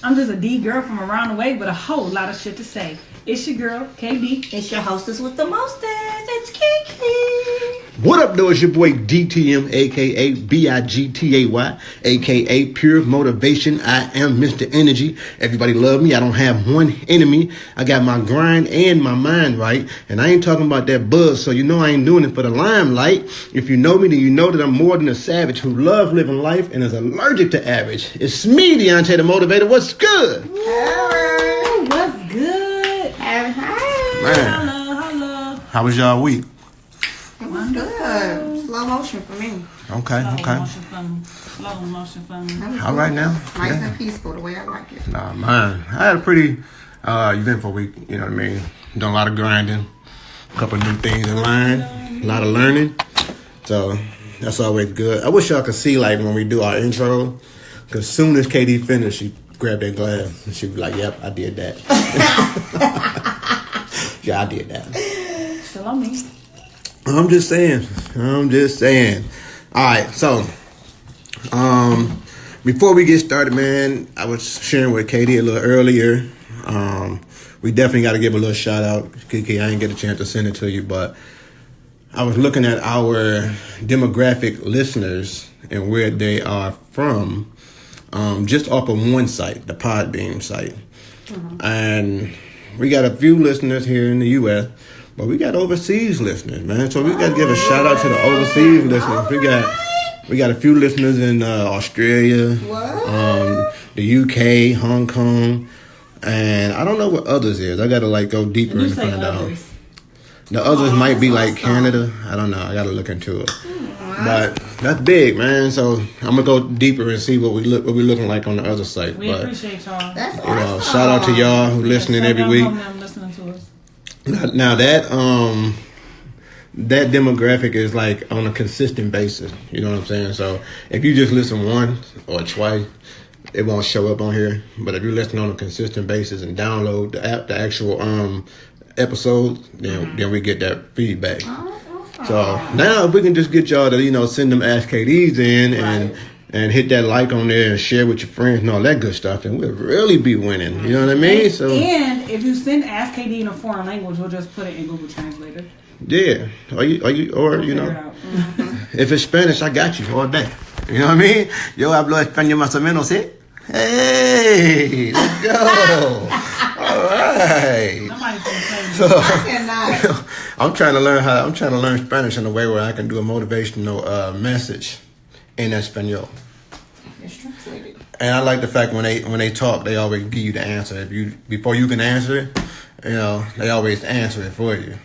I'm just a D girl from around the way with a whole lot of shit to say. It's your girl, KB. It's your hostess with the mostest. It's Kiki. What up, though? It's your boy DTM, a.k.a. B-I-G-T-A-Y, a.k.a. Pure Motivation. I am Mr. Energy. Everybody love me. I don't have one enemy. I got my grind and my mind right. And I ain't talking about that buzz, so you know I ain't doing it for the limelight. If you know me, then you know that I'm more than a savage who loves living life and is allergic to average. It's me, Deontay the Motivator. What's good? Hello. What's good? Hi. Man. Hello. How was y'all week? It was good. Slow motion for me. Okay. Slow motion for me. All right now. Nice and peaceful the way I like it. Nah, man. I had a pretty eventful week, you know what I mean? Done a lot of grinding, a couple of new things in line, a lot of learning. So that's always good. I wish y'all could see like when we do our intro, because soon as KD finished, she grabbed that glass and she was like, yep, I did that. Yeah, I did that. Still on me. I'm just saying. All right, so before we get started, man, I was sharing with Katie a little earlier. We definitely got to give a little shout out. Kiki, I didn't get a chance to send it to you, but I was looking at our demographic listeners and where they are from, just off of one site, the Podbean site. Mm-hmm. And we got a few listeners here in the U.S., but we got overseas listeners, man. So we got to give a shout out to the overseas listeners. We got a few listeners in Australia, the UK, Hong Kong, and I don't know what others is. I got to go deeper and find out. The others might be like Canada. I don't know. I got to look into it. But that's big, man. So I'm gonna go deeper and see what we're looking like on the other site. We appreciate y'all. That's awesome. Shout out to y'all who listening every week. Listening to us. Now that demographic is like on a consistent basis. You know what I'm saying? So if you just listen once or twice, it won't show up on here. But if you listen on a consistent basis and download the actual episodes, then we get that feedback. So now if we can just get y'all to, send them Ask KDs in and hit that like on there and share with your friends and all that good stuff, then we'll really be winning. You know what I mean? And if you send Ask KD in a foreign language, we'll just put it in Google Translator. Yeah. If it's Spanish, I got you all day. You know what I mean? Yo hablo español más o menos, ¿sí? Hey, let's go. All right. So, I'm trying to learn Spanish in a way where I can do a motivational message in Espanol. It's translated. And I like the fact when they talk, they always give you the answer. Before you can answer it, they always answer it for you.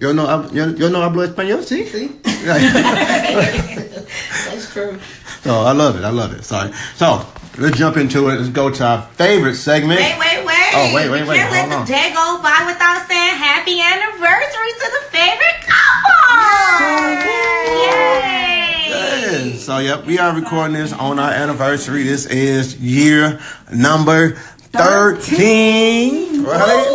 Yo no hablo español, ¿sí? That's true. So I love it. Sorry. So let's jump into it. Let's go to our favorite segment. Wait. Oh, wait. You can't let the day go by without saying happy anniversary to the favorite couple. Yay! Yeah. So, yep, we are recording this on our anniversary. This is year number 13. Right?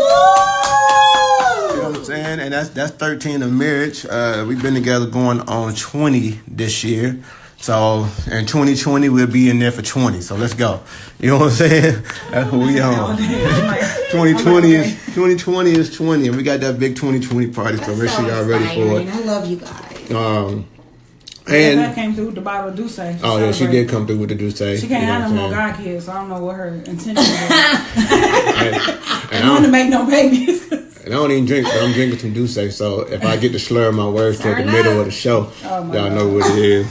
You know what I'm saying? And that's 13 of marriage. We've been together going on 20 this year. So in 2020, we'll be in there for 20. So let's go. You know what I'm saying? That's what we on. 2020 is 20, and we got that big 2020 party. So make sure y'all ready for it. I love you guys. And that came through with the bottle of Douce. Oh yeah, she did come through with the Douce. She can't have no more God kids, so I don't know what her intention was. and I want to make no babies. And I don't even drink, but I'm drinking some Douce. So if I get to slur my words at the middle of the show, y'all know what it is.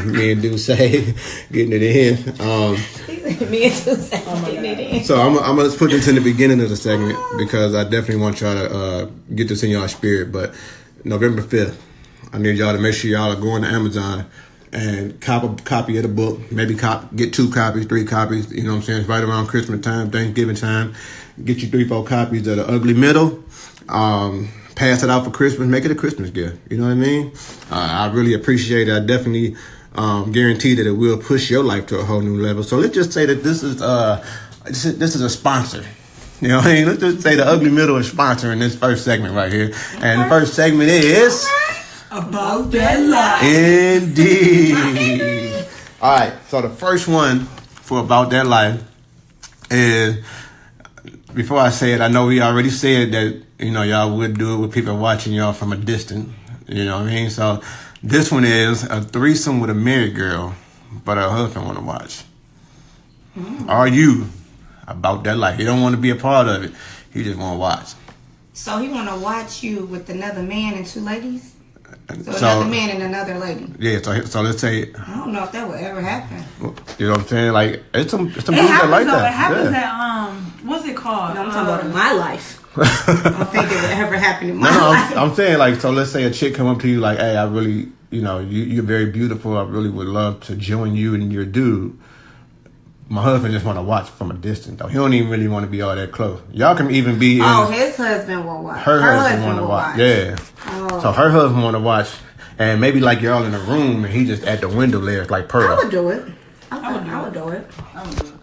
Me and Douce getting it in. Me and Douce getting it in. So I'm gonna put this in the beginning of the segment because I definitely want y'all to get this in y'all spirit. But November 5th, I need y'all to make sure y'all are going to Amazon and cop a copy of the book. Maybe get 2 copies, 3 copies. You know what I'm saying? It's right around Christmas time, Thanksgiving time. Get you 3-4 copies of The Ugly Middle. Pass it out for Christmas. Make it a Christmas gift. You know what I mean? I really appreciate it. I definitely guarantee that it will push your life to a whole new level. So let's just say that this is a sponsor. You know what I mean? Let's just say The Ugly Middle is sponsoring this first segment right here. And the first segment is About That Life. Indeed. All right. So the first one for About That Life is, before I say it, I know we already said that, y'all would do it with people watching y'all from a distance. You know what I mean? So this one is a threesome with a married girl, but her husband want to watch. Are you about that life? He don't want to be a part of it. He just want to watch. So he want to watch you with another man and two ladies? So another man and another lady. Yeah, so let's say. I don't know if that would ever happen. You know what I'm saying? Like it's some dudes that happens like that. It happens at what's it called? No, I'm talking about in my life. I don't think it would ever happen in my life. I'm saying like, so let's say a chick come up to you like, hey, I really, you're very beautiful. I really would love to join you and your dude. My husband just want to watch from a distance, though. He don't even really want to be all that close. Y'all can even be. His husband will watch. Her husband want to watch. Yeah. Oh. So her husband want to watch, and maybe like you're all in a room, and he just at the window there, like Pearl. I would do it. I would do it.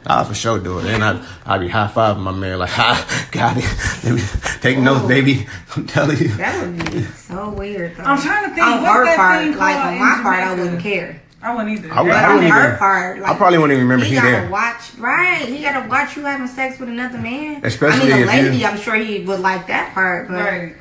I'll for sure do it. And I'd be high fiving my man like, ha, got it. Let me take notes, baby. I'm telling you. That would be so weird. Though. I'm trying to think. On what her that part, thing like called on in my part, I Jamaica? wouldn't care. I wouldn't either. I wouldn't on her even, part, like, I probably wouldn't even remember he gotta there. watch, right? He gotta watch you having sex with another man. Especially I mean, if a lady, you- I'm sure he would like that part, but Right.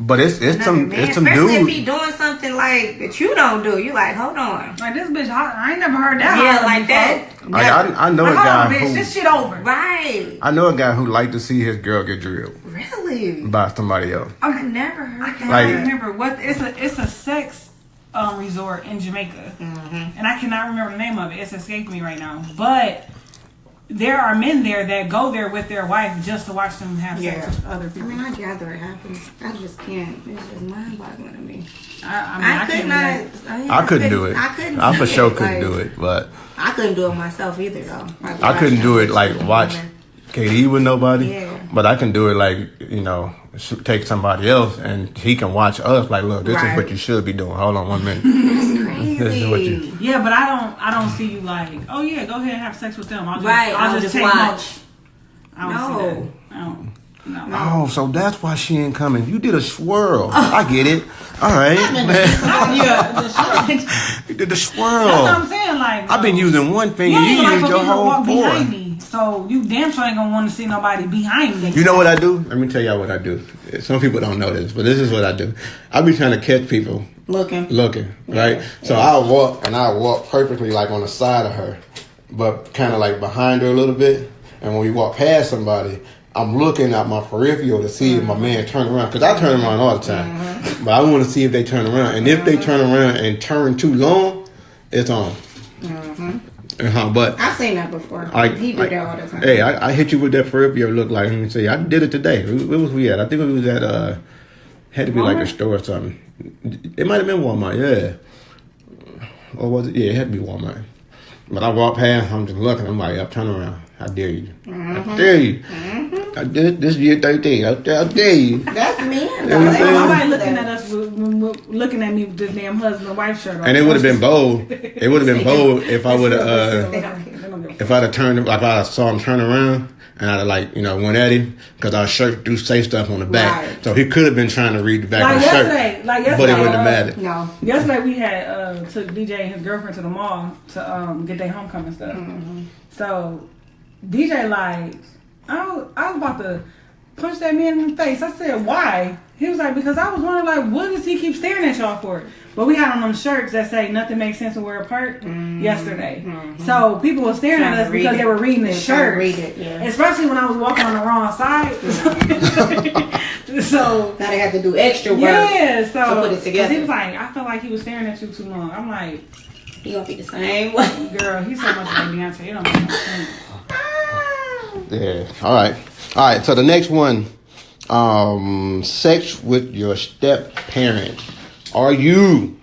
But it's some man, it's some especially if dudes. he doing something like that you don't do. You like, hold on, Like this bitch hot. I ain't never heard that. yeah, holler like before. that. Like, I know a Like, hold guy on, bitch. who This shit over. Right? I know a guy who liked to see his girl get drilled Really? by somebody else. I never heard that. Like- I remember what it's a sex resort in Jamaica, and I cannot remember the name of it. It's escaped me right now. But there are men there that go there with their wife just to watch them have sex with other I people. mean, I gather it happens. I just can't. It's just mind-boggling to me. I could can't not. I couldn't do it. I couldn't. I for see sure it, couldn't like, do it, but I couldn't do it myself either, though. Like, I couldn't do it like watch KD with nobody. Yeah. But I can do it like, take somebody else and he can watch us like, look, this is Right. what you should be doing. Hold on 1 minute. That's crazy. This is what you. Yeah, but I don't see you like, oh yeah, go ahead and have sex with them. I'll just take watch. notes. I don't see No. that. I don't. No. Oh, so that's why she ain't coming. You did a swirl. I get it. All right. Yeah, You did the that's what I'm swirl. saying. Like, I've been using one finger. You You ain't like used for your people to whole walk behind board. me, so you damn sure ain't gonna want to see nobody behind me. You know what I do? Let me tell y'all what I do. Some people don't know this, but this is what I do. I be trying to catch people Looking. right? So I'll walk perfectly like on the side of her, but kind of like behind her a little bit. And when we walk past somebody, I'm looking at my peripheral to see if my man turn around. Because I turn around all the time. But I want to see if they turn around. And if they turn around and turn too long, it's on. But I've seen that before. He do that all the time. Hey, I hit you with that peripheral look like, let me see. I did it today. Where was we at? I think we was at, had to be like a store or something. It might have been Walmart, yeah. Or was it? Yeah, it had to be Walmart. But I walked past, I'm just looking. I'm like, turn around. How dare you? How dare you? I did this year 13. How dare you? That's men. You know though. what I'm They saying? don't Nobody do looking that. at us, looking at me with this damn husband wife shirt on. And it would have been bold. It would have been bold if I would They have, don't care. They don't give a if I'd have turned, like I saw him turn around and I'd have like, went at him because our shirt do say stuff on the back. Right. So he could have been trying to read the back Like of the yesterday, shirt. like But it yesterday, wouldn't have mattered. No. Yesterday we had took DJ and his girlfriend to the mall to get their homecoming stuff. So DJ like I was about to punch that man in the face. I said, why? He was like, because I was wondering like, what does he keep staring at y'all for? But we had on them shirts that say nothing makes sense when we're apart yesterday. So people were staring at Trying to us read because it. they were reading the They're trying to shirt. read it, yeah. Especially when I was walking on the wrong side. So Now they have to do extra work. yeah, so to put it together. He was like, I felt like he was staring at you too long. I'm like, He gonna be the same way. girl, he's so much like Beyonce. It don't make no sense. Yeah. All right. So the next one, sex with your step parent. Are you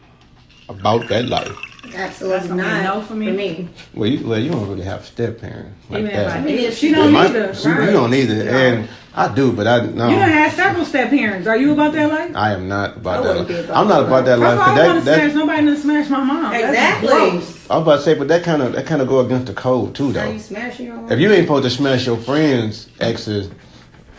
about that life? Absolutely That's gonna be a not. no for me. Well, you don't really have a step parent like Even if I that. did, she don't either. You don't either, and I do, but I no. You done had several step parents. Are you about that life? I am not about I that wouldn't be life. about I'm not that about that That's life. why I don't want to smash That, nobody to smash my mom. That's Exactly. gross. I was about to say, but that kind of go against the code too, Are though. you smashing your own? If you ain't supposed to smash your friends' exes,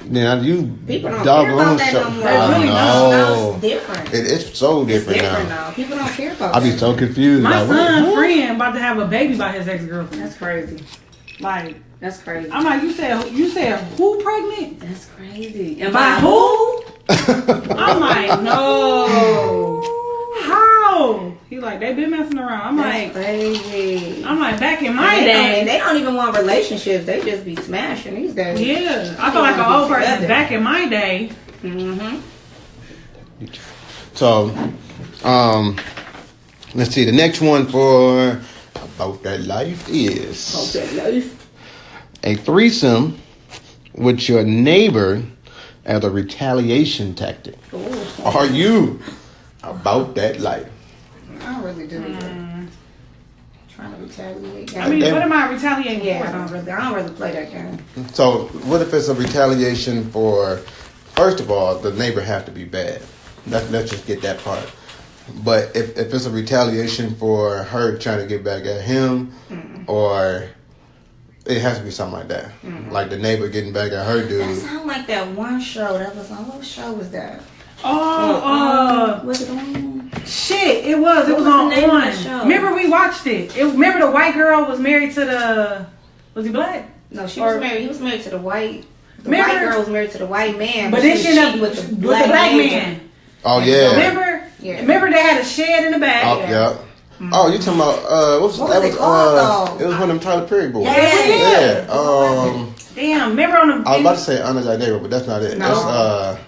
then you People don't care doggone about that so- no more. They really don't. No, it's different. It's so It's different different now. now. People don't care about I be that. so confused. My like, what? son's friend about to have a baby by his ex-girlfriend. That's crazy. Like, That's crazy. I'm like, you said who pregnant? That's crazy. And By who? I'm like, no. How? He like, they been messing around. I'm That's like, crazy. I'm like, back in my They day. don't even want relationships. They just be smashing these days. Yeah, I feel like an old person back in my day. Mm-hmm. So, let's see. The next one for About That Life is a threesome with your neighbor as a retaliation tactic. Ooh. Are you about that life? I don't really do that. Trying to retaliate. I mean, what am I retaliating yeah, for? I don't really play that game. So, what if it's a retaliation for? First of all, the neighbor have to be bad. Let's just get that part. But if it's a retaliation for her trying to get back at him, or it has to be something like that, like the neighbor getting back at her That dude. sounds like that one show that was on. What show was that? Was it on? Shit, it was. It What was was on the name of one. the show? Remember we watched it. Remember the white girl was married to the. Was he black? No, she was married. He was married to the white. The Remember- white girl was married to the white man. But then she she ended up cheated with the black man. Oh yeah. Remember? Yeah. Remember they had a shed in the back. Oh yeah. Oh, you talking about What was it called, though? It was one of them Tyler Perry boys. Yeah. Yeah. Damn. Remember on the? I was about to say Under That Neighbor, but that's not it. No. That's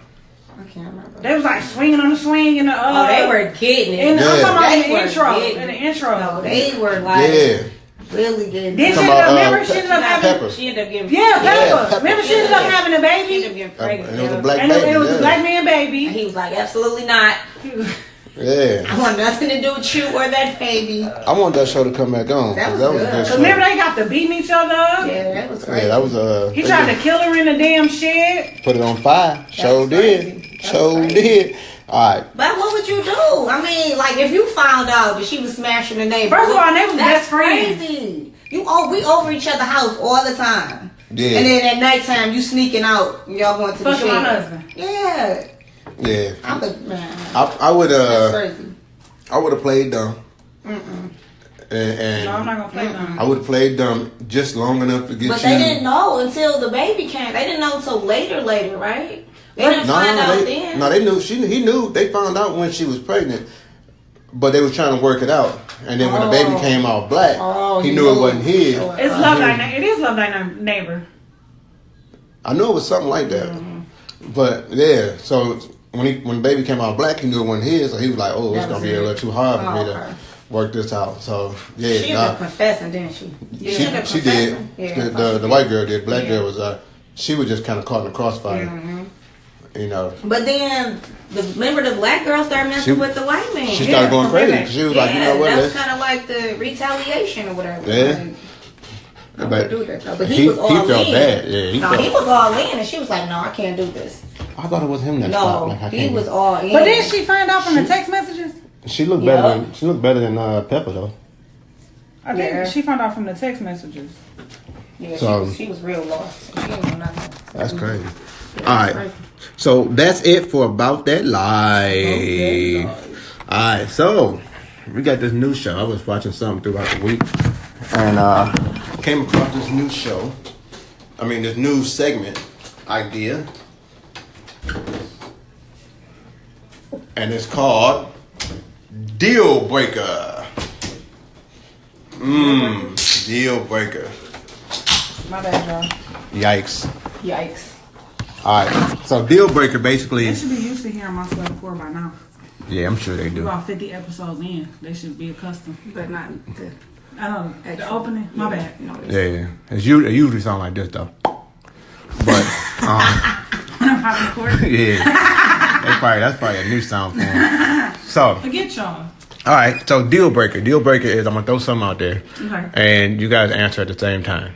I can't remember. They was like swinging on the swing in the. Oh, they were getting In, it. Yeah. I'm talking about in They the were intro. getting In the it. intro. No, they were like yeah. really getting Then it. she Talking ended up. about, Remember she ended up having. Pepper. She ended up getting Yeah, Pepper. Pepper. Remember she ended up having a She ended up baby. getting pregnant. And it was a black And baby. it was yeah. a black man And baby. he was like, absolutely not. Yeah. I want nothing to do with you or that baby. I want that show to come back on. That was a good. good Cause show. remember they got to beating each other up. Yeah, that was great. Yeah, that was He they tried to just kill her in the damn shed. put it on fire. Show was did. crazy. That Show was crazy. did. All right. But what would you do? I mean, like if you found out that she was smashing the neighbor. First of all, they was that's best friends. crazy. We over each other's house all the time. Yeah. And then at nighttime you sneaking out and y'all going to the Fucking shed. my husband. Yeah. Yeah. I'm a man. I would That's crazy. I would have played dumb. And No, I'm not gonna play them. I would have played dumb just long enough to get But you. they didn't know until the baby came. They didn't know until later, right? They didn't find out then. No, they knew. He knew. They found out when she was pregnant, but they was trying to work it out. And then when the baby came out black, he knew it wasn't his. It's love thy. It is love thy neighbor. I knew it was something like that. But yeah, so when the baby came out black, he knew it wasn't his. So he was like, "Oh, it's That gonna was be a it. little too hard for me Okay. to work this out." So She yeah, ended up confessing, didn't she? she ended up she did. confessing. Yeah, The white girl did. Black girl was she was just kind of caught in the crossfire. You know. But then, remember the black girl started messing She- with the white man. She started going crazy. She was like, you know what? That was let's- kind of like the retaliation or whatever. Yeah. Like, But do that though. But he he was all felt in. bad. Yeah, he was all in, and she was like, "No, I can't do this." I thought it was him that stopped. No, Like, I he can't- was all in. But then she find out from the text messages. She looked better Yeah. than better than Pepper though. I think Yeah. she found out from the text messages. Yeah, So- she was real lost. She didn't know nothing. That's crazy. Yeah, All that's right. crazy. So that's it for About That Life. All right, so we got this new show. I was watching something throughout the week, and came across this new show. I mean, this new segment idea, and it's called Deal Breaker. Deal Breaker. My bad, y'all. Yikes. Yikes. All right, so Deal Breaker basically. They should be used to hearing my stuff before by now. Yeah, I'm sure they do. About 50 episodes in, they should be accustomed. But not the I don't know. The opening, my bad. No, Yeah. It usually sound like this though. But I'm popping court. yeah, that's probably a new sound for him. So, Forget y'all. all right. So Deal Breaker. Deal Breaker is I'm gonna throw something out there, Okay. and you guys answer at the same time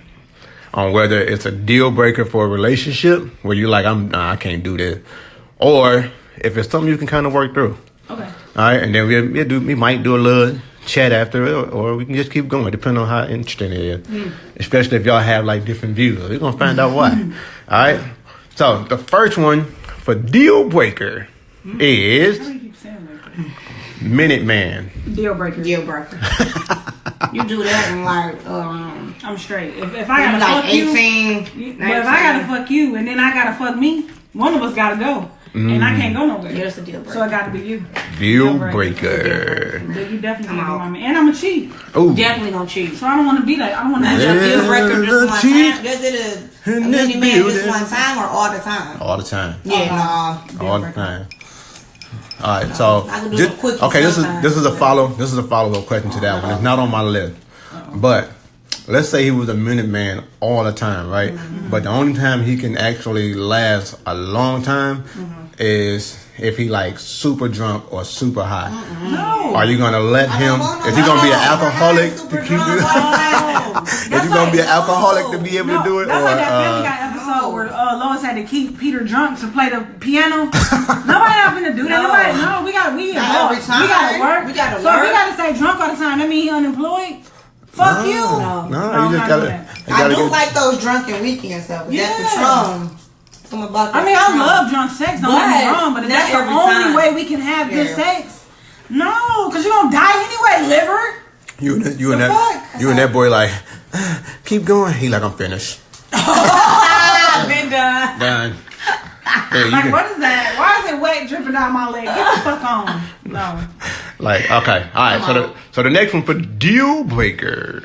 on whether it's a deal breaker for a relationship where you're like, I can't do this, or if it's something you can kind of work through. Okay. All right, and then we might do a little chat after it, or we can just keep going, depending on how interesting it is. Especially if y'all have like different views, we're gonna find out why. All right. So the first one for Deal Breaker is How do you keep saying like that? Minute Man. Deal breaker. Deal breaker. You do that in like I'm straight. If I gotta like fuck 18, you, but if I gotta fuck you and then I gotta fuck me, one of us gotta go. And I can't go nowhere. Yeah, it's a deal breaker. So it gotta be you. Deal breaker. But you definitely gonna be my man. And I'm a cheat. Ooh. Definitely gonna cheat. So I don't wanna be like, I don't wanna Is be it a like, deal breaker just one cheat time? Does it a in many this man just building. one time or all the time? All the time. Yeah, no. All the time. All right, so I can do just, a quickie okay, this sometimes. is a follow up question to that one. It's not on my list, but let's say he was a minute man all the time, right? But the only time he can actually last a long time is if he like super drunk or super high. no. Are you gonna let him? Is he gonna be an alcoholic to keep you? Is he gonna be an alcoholic to be able to do it? That's Or like that Family Guy episode where Lois had to keep Peter drunk to play the piano. Nobody having to do that. Nobody. No, we Not every time. We gotta work. We gotta so if work. he gotta stay drunk all the time, that mean he unemployed. Fuck you. No, I'm you just not gotta. doing that. You I gotta do get, like those drunken weekends though. Yeah. That Patron. Something about that I mean, I Patron. love drunk sex. Don't get me But wrong, but if not that's the every only time. way we can have good Yeah. sex, no, because you're gonna die anyway, liver. you and The that fuck? you and that boy like keep going. He like I'm finished. I've been done. Done. Yeah, you Like, can- what is that? Why is it wet dripping down my leg? Get the fuck on. No. Like, okay, all right. So the next one for deal breaker.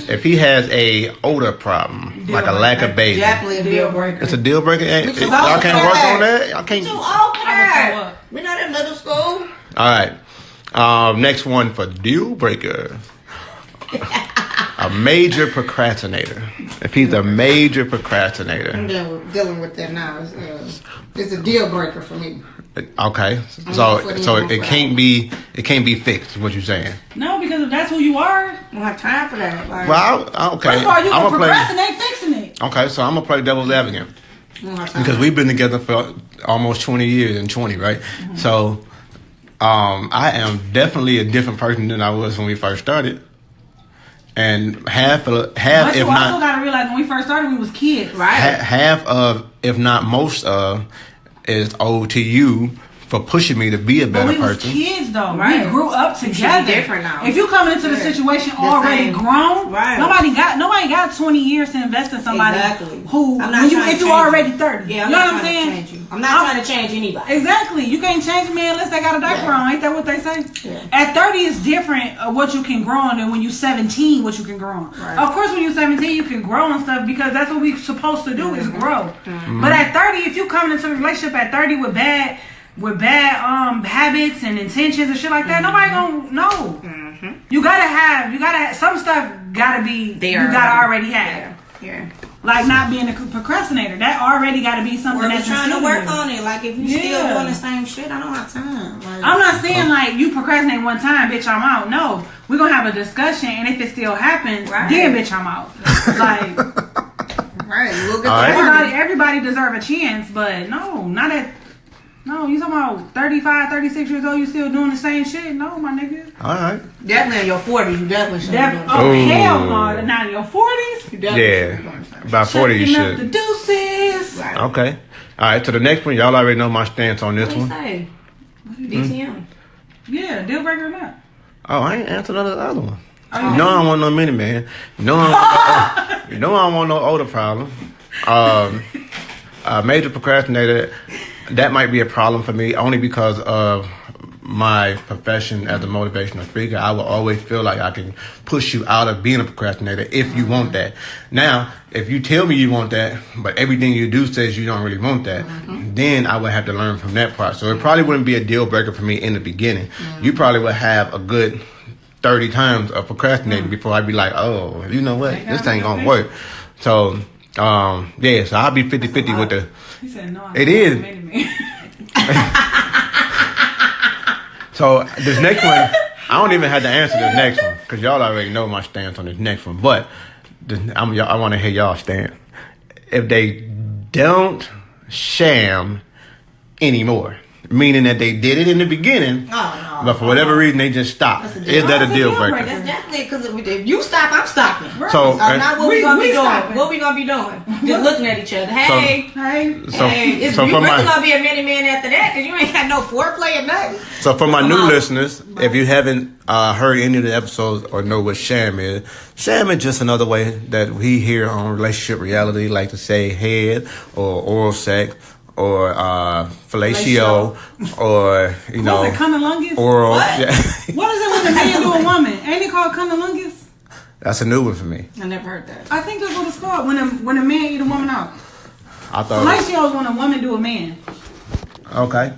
If he has a odor problem, like a lack of bathing, Definitely a deal breaker. it's a deal breaker. too Y'all old can't for work that. on that. Y'all can't. Too old for I would throw that. up. We're not in middle school. All right. Next one for deal breaker. A major procrastinator. If he's a major I'm procrastinator, dealing with that now. It's a deal breaker for me. okay. I'm So not putting so it on it can't be fixed. Is what you're saying? No, because if that's who you are, I don't have time for that. Like, Well, okay. first of all, you I'm can gonna play. procrastinate fixing it. Okay, so I'm gonna play devil's advocate. I don't have time. Because we've been together for almost 20 years and 20, right? So, I am definitely a different person than I was when we first started. And half, But if you also not, gotta realize when we first started, we was kids. Right. half of, if not most of, is owed to you for pushing me to be a But better we was person. kids though. Right. We grew up should be together. different now. If you coming into the Yeah. situation The already same. grown, Right. nobody got 20 years to invest in somebody Exactly. who I'm not when you trying to if you change already you. 30. Yeah, I'm you know not what I'm trying to saying? change you. I'm not trying to change anybody. Exactly. You can't change a man unless they got a diaper Yeah. on. Ain't that what they say? Yeah. At 30 is different of what you can grow on than when you 17 what you can grow on. Right. Of course when you're 17 you can grow on stuff because that's what we supposed to do is grow. Mm-hmm. But at 30 if you come into a relationship at 30 with bad habits and intentions and shit like that, nobody gonna know. You gotta have some stuff gotta be There. you gotta already have. Yeah. Like not being a procrastinator. That already gotta be something We're that's trying to instilled work in you. on it. Like if you Yeah. still doing the same shit, I don't have time. Like, I'm not saying like you procrastinate one time, bitch, I'm out. No, we're gonna have a discussion, and if it still happens, Right. then bitch, I'm out. Like right. We'll get All right. the everybody deserve a chance, but no, not at. No, you talking about 35, 36 years old, you still doing the same shit? No, my nigga. All right. Definitely in your 40s, you definitely should be doing that. Oh, Ooh. hell no. Not in your 40s? You definitely Yeah. should be doing that. About 40 you Checking up the should. deuces. Right. Okay. All right, so the next one, y'all already know my stance on this What do you one. say? DTM. Yeah, deal breaker or not? Oh, I ain't answered the other one. Oh, You know I don't want no mini man. You know I don't want no older problem. A major procrastinator, that might be a problem for me only because of my profession as a motivational speaker. I will always feel like I can push you out of being a procrastinator if you want that. Now, if you tell me you want that, but everything you do says you don't really want that, then I would have to learn from that part. So it probably wouldn't be a deal breaker for me in the beginning. You probably would have a good 30 times of procrastinating before I'd be like, oh, you know what? This ain't gonna work. So, yeah, so I'll be 50-50 with the... He said no. It is. So this next one, I don't even have to answer this next one because y'all already know my stance on this next one. But I want to hear y'all stance. If they don't sham anymore, meaning that they did it in the beginning, Oh, but for whatever reason they just stop. Is that a deal breaker? That's definitely because if you stop, I'm stopping. So now what we gonna be doing? What we gonna be doing? Just looking at each other. Hey. It's so you for really gonna be a mini man after that because you ain't got no foreplay or nothing. So for my new listeners, if you haven't heard any of the episodes or know what sham is just another way that we here on Relationship Reality like to say head or oral sex or fellatio or you know what's it, cunnilingus? Oral. What? Yeah. What is it when a man do a woman? Ain't it called cunnilingus? That's a new one for me. I never heard that. I think that's what it's called when a man eat a woman out. I thought fellatio is when a woman do a man. Okay.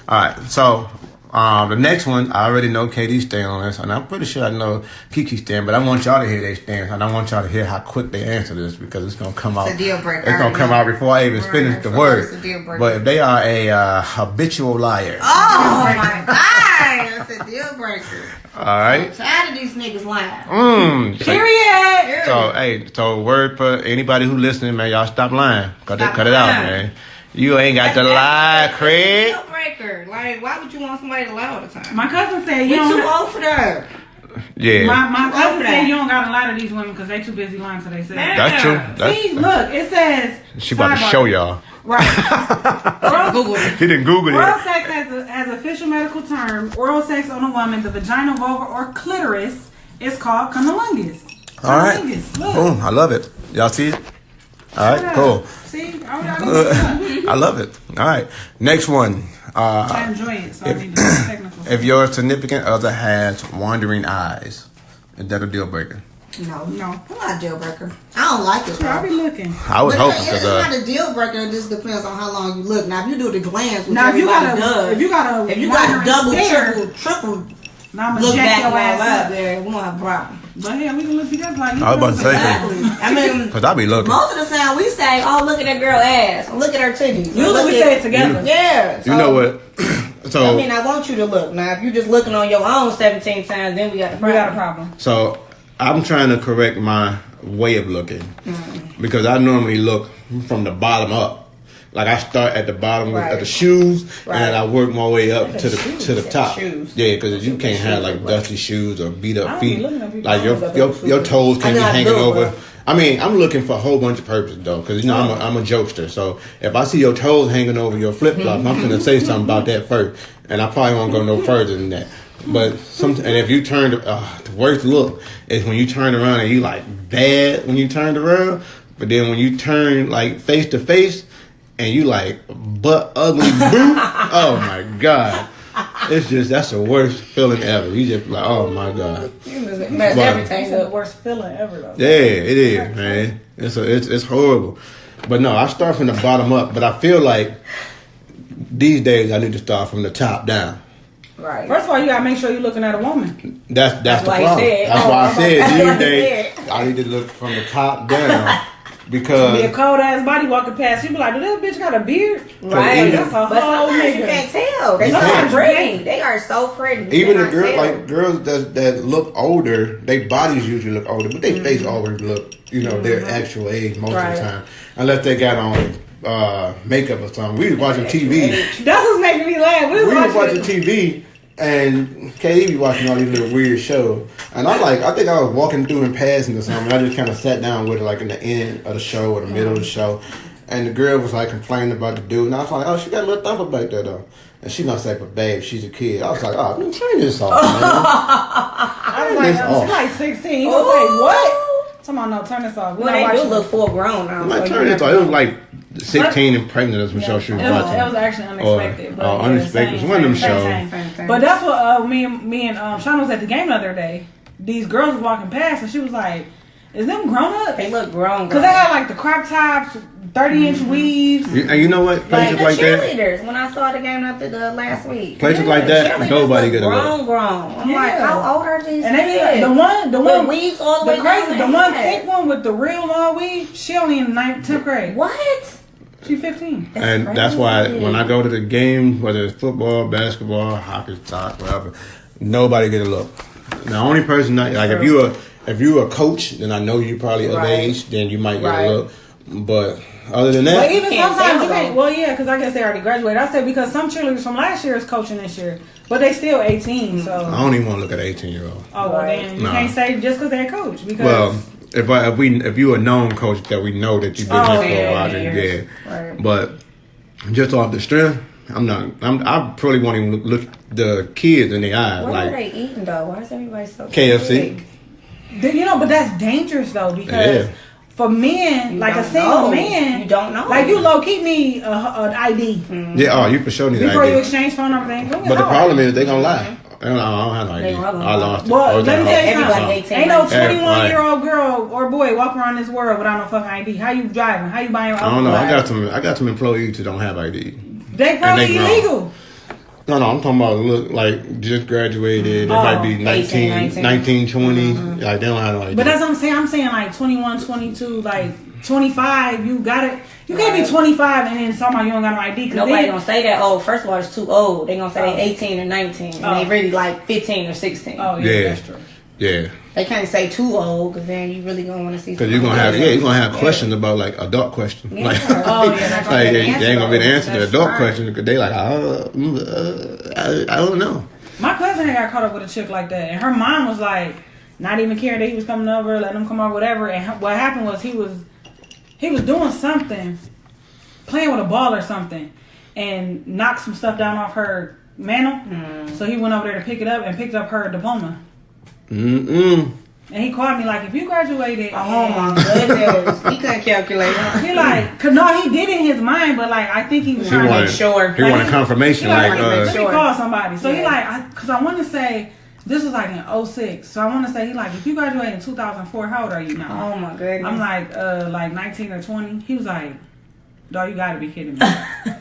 All right. So the next one, I already know Katie's stand on this, and I'm pretty sure I know Kiki's stand, but I want y'all to hear their stand, and I want y'all to hear how quick they answer this because it's going to come out. It's a deal breaker. It's going to come out before I even finish the word. It's a deal breaker. But if they are a habitual liar. Oh, my God. That's a deal breaker. All right. I'm tired of these niggas lying. Period. So word for anybody who listening, man, y'all stop lying. Cut it out, lying. man. You ain't got to lie, Craig. Deal breaker. Like, why would you want somebody to lie all the time? My cousin said You're too old for that. Yeah. My cousin said you don't gotta lie to these women because they too busy lying to themselves. That's true. See, look, it says. She about to show y'all. Right. Google it. He didn't Google it. Oral sex as official medical term. Oral sex on a woman, the vagina, vulva, or clitoris is called cunnilingus. All right. Look. Boom. I love it. Y'all see it? All right. Cool. See, I love it. All right. Next one. I enjoy it, so I need to be technical. If your significant other has wandering eyes, is that a deal breaker? No. I'm not a deal breaker. I don't like it. I'll be looking. I was hoping it's not a deal breaker. It just depends on how long you look. Now, if you do the glance, which now if you everybody got does, if you got a double, stare, triple, now I'm look jack back your while ass up up. there, we won't have a problem. But yeah, we can look together like you. I was about to say Exactly. I mean, because I be looking. most of the time we say, "Oh, look at that girl ass. Look at her titties." Usually we say it together. Yeah. You know what? So I mean, I want you to look. Now, if you're just looking on your own 17 times, then we got a problem. We got a problem. So I'm trying to correct my way of looking because I normally look from the bottom up. Like I start at the bottom of the shoes and I work my way up to the top. Shoes. Yeah, because you can't have like dusty shoes or beat up feet. Like your toes. toes can be hanging over. bro. I mean, I'm looking for a whole bunch of purposes though, because you know I'm a jokester. So if I see your toes hanging over your flip flops, I'm gonna say something about that first, and I probably won't go no further than that. But and if you turn the worst look is when you turn around and you like bad when you turned around, but then when you turn like face to face and you like butt ugly boo, oh my god. It's just that's the worst feeling ever. You just like, oh my god, Mess everything It's the up. worst feeling ever though. yeah, it is, man. It's horrible. But no, I start from the bottom up. But I feel like these days I need to start from the top down. Right. First of all, you gotta make sure you're looking at a woman. That's the why he problem. said. That's why I said That's these why he days said. I need to look from the top down because Be a cold ass body walking past. You be like, "Do that bitch got a beard?" Right. even- That's a But whole sometimes you nigga. can't tell. They're You so can't. pretty. They are so pretty. even the cannot girl tell. like girls that look older, their bodies usually look older, but their face always look their actual age most of the time, unless they got on makeup or something. We was watching TV. That's what's making me laugh. We was watching TV. And Katie be watching all these little weird shows. And I think I was walking through and passing or something. I just kind of sat down with her like in the end of the show or the middle of the show. And the girl was like complaining about the dude. And I was like, oh, she got a little thumper back there though. And she gonna say, but babe, she's a kid. I was like, oh, turn this off, man. I was like, she's like 16. You gonna say what? Come on, no, turn this off. We're Well, not they do watching look this. full grown now. I'm like, so turn you this off. It was like 16 and pregnant as Yeah. show she was It watching. was actually unexpected. But Unexpected. same, One of them same, shows. same. But that's what me and Sean was at the game the other day. These girls was walking past and she was like, "Is them grown up?" They look grown. Because they had like the crop tops, 30-inch weaves. And you know what? Places the like that. cheerleaders. When I saw the game after the last week, Places like that, cheerleaders nobody look get a look. grown. I'm like, Yeah. how old are these And they be like, kids? the one, With weaves all the way the crazy, down the their one head. thick one with the real long weave. She only in 10th grade. What? She 15. And that's why when I go to the game, whether it's football, basketball, hockey, soccer, whatever, nobody get a look. The only person if you're a coach, then I know you probably of Right. age, then you might get Right. a look. But other than that, But even Can't sometimes say you can't. no. Well, yeah, because I guess they already graduated. I said because some cheerleaders from last year is coaching this year, but they still 18. So I don't even want to look at an 18-year-old. oh well, Right. then you Nah. can't say just because they're a coach because Well, if you a known coach that we know that you've been Oh, here for yeah, a while, yeah. then yeah. Right. But just off the strength, I probably won't even look the kids in the eyes What like are they eating though? Why is everybody so KFC. big? you know. But that's dangerous though because Yeah. for men, You like a don't single know. man, You don't know. Like you low key need an ID Yeah, oh, you for sure need an before you idea. exchange phone number. Thing. But the problem is they gonna lie. I don't have no They idea. gonna I lie. lost it. Well, Oh, let me damn. tell you Everybody something. 18. Ain't no Hey, 21-year-old girl or boy walking around this world without no fucking ID. How you driving? How you buying? I don't know. I alcohol? got some employees who don't have ID. They probably and they grown. illegal. No, I'm talking about look like just graduated. They Oh, might be 19, 19. 19 20. Like they don't have no ID. But that's what I'm saying. I'm saying like 21, 22, like 25. You got it. You can't be 25 and then somehow you don't got no ID. Nobody gonna say that. Oh, first of all, it's too old. They gonna say Oh. they 18 or 19, and Oh. they really like 15 or 16. Oh yeah, Yeah. that's true. Yeah, They can't say too old because then you really gonna want to see. because you're gonna have questions about like adult questions. Yeah. Like, Oh, yeah, that's like right. they ain't gonna be the answer to the That's adult right. question because they like I don't know. My cousin had got caught up with a chick like that, and her mom was like, not even caring that he was coming over, letting him come over, whatever. And what happened was he was doing something, playing with a ball or something, and knocked some stuff down off her mantle. So he went over there to pick it up and picked up her diploma. And he called me like, if you graduated, Oh my goodness, he couldn't calculate. he like, cause no, he did it in his mind, but like I think he was He trying to wanted, make sure. He wanted Like, confirmation. He like, Like, let me call somebody. So he Yeah. like, cause I want to say this was like in 06. So I want to say he like, if you graduated in 2004, how old are you now? Oh my goodness. I'm like 19 or 20. He was like, dog, you gotta be kidding me.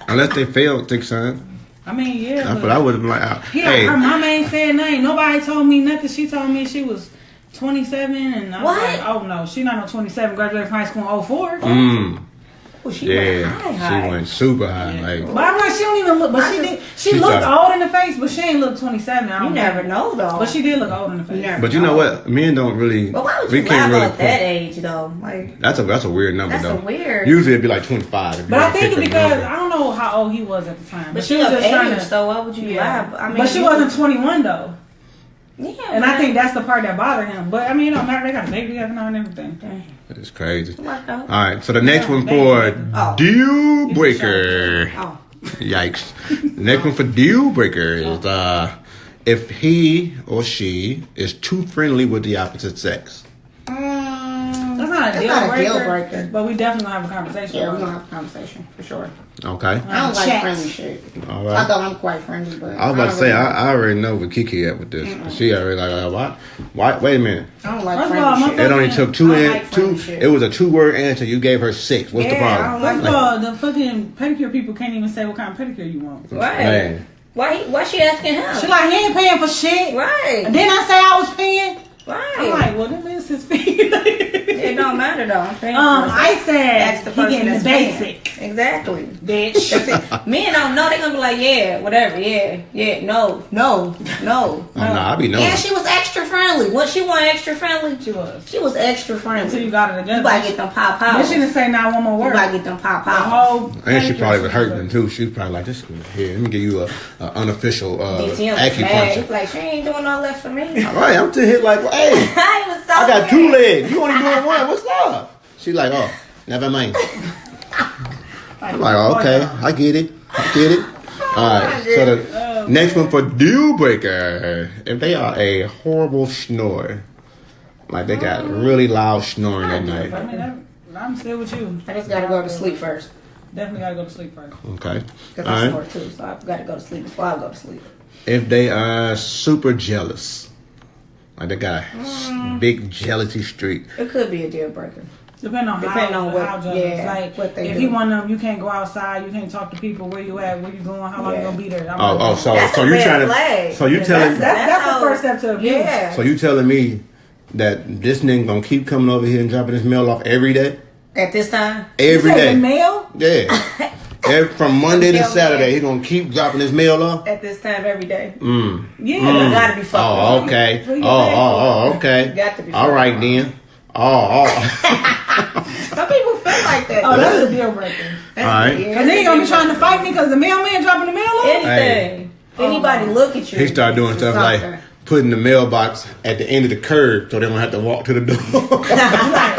unless they failed, thick son. I mean, yeah. But I would have been like, He hey, like, her mama ain't said nothing. Nobody told me nothing. She told me she was 27, and I was What? like, oh no, she not no 27. Graduated from high school in 04. Oh, she went yeah, high. she went super high. Like, But I'm like, she don't even look. But she She looked tried. old in the face, but she ain't look 27. I You don't never think. know though. But she did look old in the face. never but you know what? Men don't really. But why would we you lie can't really. about that age though? Like That's a weird number that's though. a weird. Usually it'd be like 25. if you But I wanna think pick a because number. I don't know how old he was at the time. But she she was of just trying age, to. so why would you Yeah. lie? I mean, But she wasn't 21 though, Yeah, and I think that's the part that bothered him. But I mean, it don't matter. They got a baby together now and everything. It's crazy. What though? All right, so the next one thank for you. Oh. deal breaker. Oh, Yikes. The next one for deal breaker is if he or she is too friendly with the opposite sex. That's not a That's deal not a breaker. deal breaker. But we definitely gonna have a conversation. yeah, we're about gonna it. have a conversation for sure. Okay. I don't like Chat. friendly shit. All I right. thought I'm quite friendly, but I was about to say, I already know where Kiki at with this. She already like, why? Wait a minute. I don't like First of friendly all, shit. It only took I don't like friendly two. shit. It was a 2-word answer. You gave her 6. What's the Yeah, I problem? don't First of all, the fucking pedicure people can't even say what kind of pedicure you want. Right. Man. Why she asking him? She like, he ain't paying for shit. Right. And then I say I was paying. Right. I'm like, well, them is his fee. It don't matter though. I'm paying for it. I said That's the he person getting the that's paying. basic, Exactly. bitch. That's it. Men don't know. They gonna be like, yeah, whatever, yeah, no. Oh, no, I be knowing. And she was extra friendly. What she want extra friendly? She was. She was extra Until friendly. you got it together. You gotta get them pop Then powers. she didn't say not one more You word. gotta get them pop The powers. whole And she pedicure probably was was hurting them too. She was probably like, "This here, let me give you a unofficial DTM was mad. acupuncture." Like she ain't doing all that for me. All right, I'm still here like, hey, I was so I got weird. 2 legs. You only doing 1. What's up? She like, oh, never mind. I'm like, oh, okay, I get it. All right, so the next one for deal breaker. If they are a horrible snorer, like they got really loud snoring at night. I mean, I'm still with you. I just gotta go to sleep first. Definitely gotta go to sleep first. Okay. Because All I right. snore too, so I've got to go to sleep before I go to sleep. If they are super jealous, like they got a big jealousy streak. It could be a deal breaker. Depending on Depending how, on what- how jealous. yeah, like, what they if do. you one of them, you can't go outside, you can't talk to people, where you at, where you going, how long you Yeah. gonna be there. I'm Oh, like, so That's so a you red trying flag. to? So you Yeah, telling? that's the how- first step to abuse. Yeah. So you telling me that this nigga gonna keep coming over here and dropping his mail off every day? At this time? Every You said the day. mail? Yeah. From Monday to Mail Saturday, man. he gonna keep dropping his mail off. At this time every day. Yeah. You gotta be fucking. Oh, okay. Who you paying Oh, okay. You got to be All right fucking. then. Oh. Some people feel like that. Oh, that's a deal breaker. All right. And then you gonna be trying to fight me because the mailman dropping the mail off? Anything. If anybody look at you. He started doing stuff like putting the mailbox at the end of the curb so they don't have to walk to the door.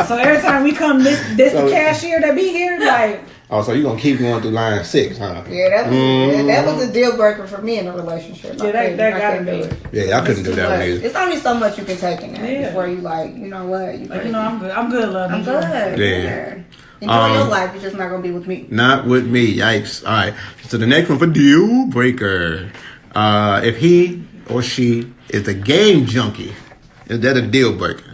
So every time we come, this the cashier that be here, like. Oh, so you gonna keep going through line 6, huh? Yeah, that was a deal breaker for me in a relationship. Yeah, that gotta do it. Yeah, I couldn't do that one either. It's only so much you can take in that before you like, you know what? You know, I'm good. I'm good, love. I'm good. Yeah. Enjoy your life. You're just not gonna be with me. Not with me. Yikes. All right. So the next one for deal breaker. If he or she is a game junkie, is that a deal breaker?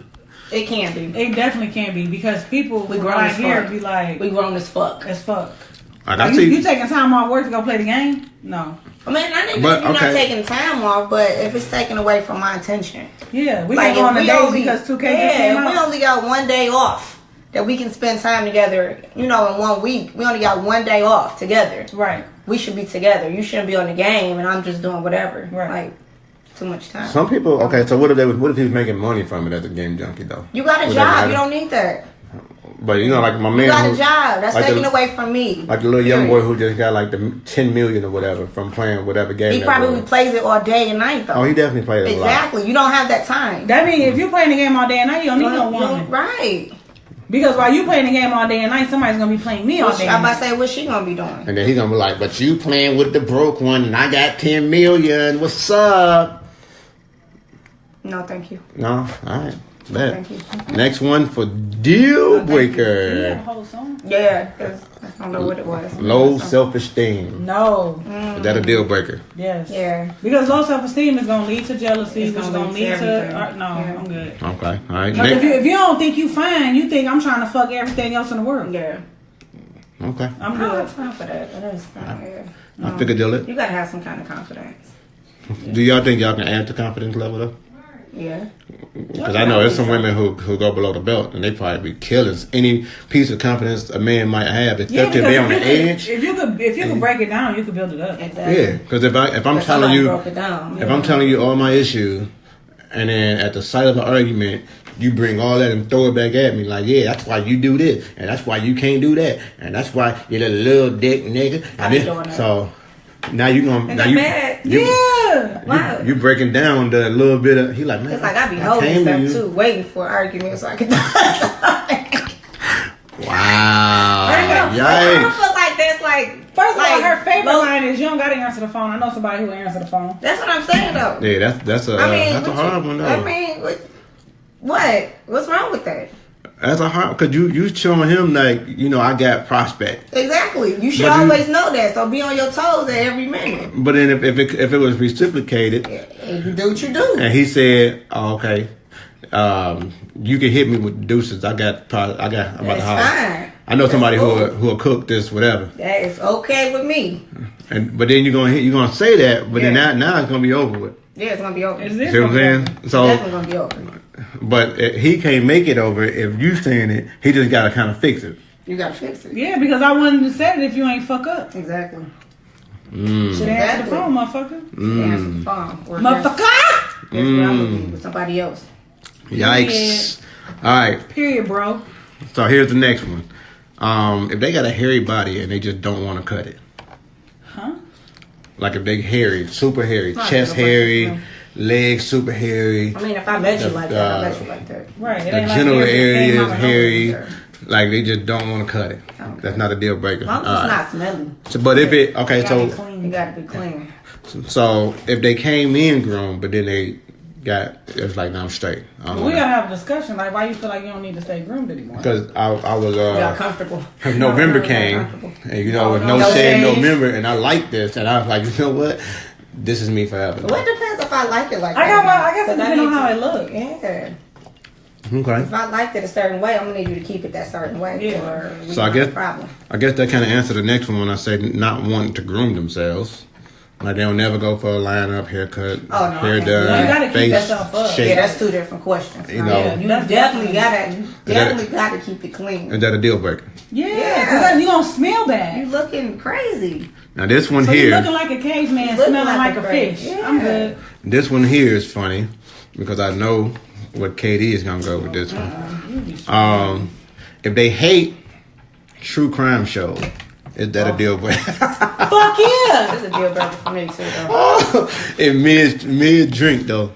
It can be. It definitely can be because people we grown right as here fuck. be like, we grown as fuck. As fuck. Like, you taking time off work to go play the game? No. I mean, I think you're not taking time off, but if it's taken away from my attention. Yeah, we can go on a day because 2K came out. We only got one day off that we can spend time together, you know, in 1 week. We only got one day off together. Right. We should be together. You shouldn't be on the game and I'm just doing whatever. Right. Like, too much time. Some people, okay, so what if he was making money from it as a game junkie, though? You got a job. You don't need that. But, you know, like my man. You got a job. That's like taken away from me. Like the little young boy who just got like the 10 million or whatever from playing whatever game. He probably plays it all day and night, though. Oh, he definitely plays it a lot. Exactly. You don't have that time. That means if you're playing the game all day and night, you don't need no woman. Right. Because while you playing the game all day and night, somebody's going to be playing me all day. I'm about to say, what's she going to be doing? And then he's going to be like, but you playing with the broke one and I got 10 million. What's up? No, thank you. No? All right. Bet. Thank you. Next one for deal breaker. Yeah, because I don't know what it was. Low self-esteem. No. Is that a deal breaker? Yes. Yeah. Because low self-esteem is going to lead to jealousy. It's going to lead to... No, yeah. I'm good. Okay. All right. If you don't think you fine, you think I'm trying to fuck everything else in the world. Yeah. Okay. I'm I don't good. have time for that. That is fine. Yeah. I figured it. You got to have some kind of confidence. Do y'all think y'all can add to confidence level though? Yeah. Because I know there's some women who go below the belt and they probably be killing any piece of confidence a man might have, especially if they're on the edge. If you could break it down, you could build it up. Exactly. Yeah, because if I'm telling you, I'm telling you all my issues, and then at the sight of an argument, you bring all that and throw it back at me like, yeah, that's why you do this, and that's why you can't do that, and that's why you're a little dick nigga. And so now you gonna now Yeah. You breaking down the little bit of he like man. It's like I be holding stuff too, waiting for arguments so I can. Wow. I feel like that's like first of all, her favorite line is you don't gotta answer the phone. I know somebody who answer the phone. That's what I'm saying though. Yeah, that's a hard one though. I mean, what? What's wrong with that? That's a hard because you showing him like I got prospect. Exactly. You should always know that. So be on your toes at every minute. But then if it was reciprocated, you do what you do. And he said, oh, "Okay, you can hit me with deuces. I'm about to holler. Fine. I know somebody who'll cook this whatever. That is okay with me. But then you're gonna say that, but then now it's gonna be over with. Yeah, it's gonna be over. See what I'm saying? So it's definitely gonna be over. But he can't make it over if you saying it. He just gotta kind of fix it. You gotta fix it. Yeah, because I wouldn't have said it if you ain't fuck up. Exactly. Should answer the phone, motherfucker. Answer the phone. Motherfucker! That's where I'm gonna be with somebody else. Yikes! All right. Period, bro. So here's the next one. If they got a hairy body and they just don't want to cut it. Huh? Like if they hairy, super hairy, chest hairy, legs super hairy. I mean, if I met you like that, I met you like that. Right. The general area is hairy. Like they just don't want to cut it. Okay. That's not a deal breaker. As long as it's not smelly. So, but if it you gotta be clean. So if they came in grown, but then they it's like now I'm straight. We gotta have a discussion. Like, why you feel like you don't need to stay groomed anymore? Because I was comfortable. November came, and with no shave November, and I like this, and I was like, you know what? This is me forever. Well, it depends if I like it like that. I guess it depends on how it looks. Yeah. Okay. If I liked it a certain way, I'm gonna need you to keep it that certain way. Yeah. So I guess that kind of answered the next one when I say not wanting to groom themselves. Like they don't never go for a line-up haircut, hair done, you gotta keep yourself up. Yeah, that's two different questions. You know, you definitely gotta keep it clean. Is that a deal breaker? Yeah, because you gonna smell that. You looking crazy. Now this one so here, you looking like a caveman, smelling like a fish. Yeah. I'm good. This one here is funny because I know what KD is gonna go with this one. If they hate true crime shows, is that a deal breaker? Fuck yeah! This is a deal breaker for me too, though. If mid drink though.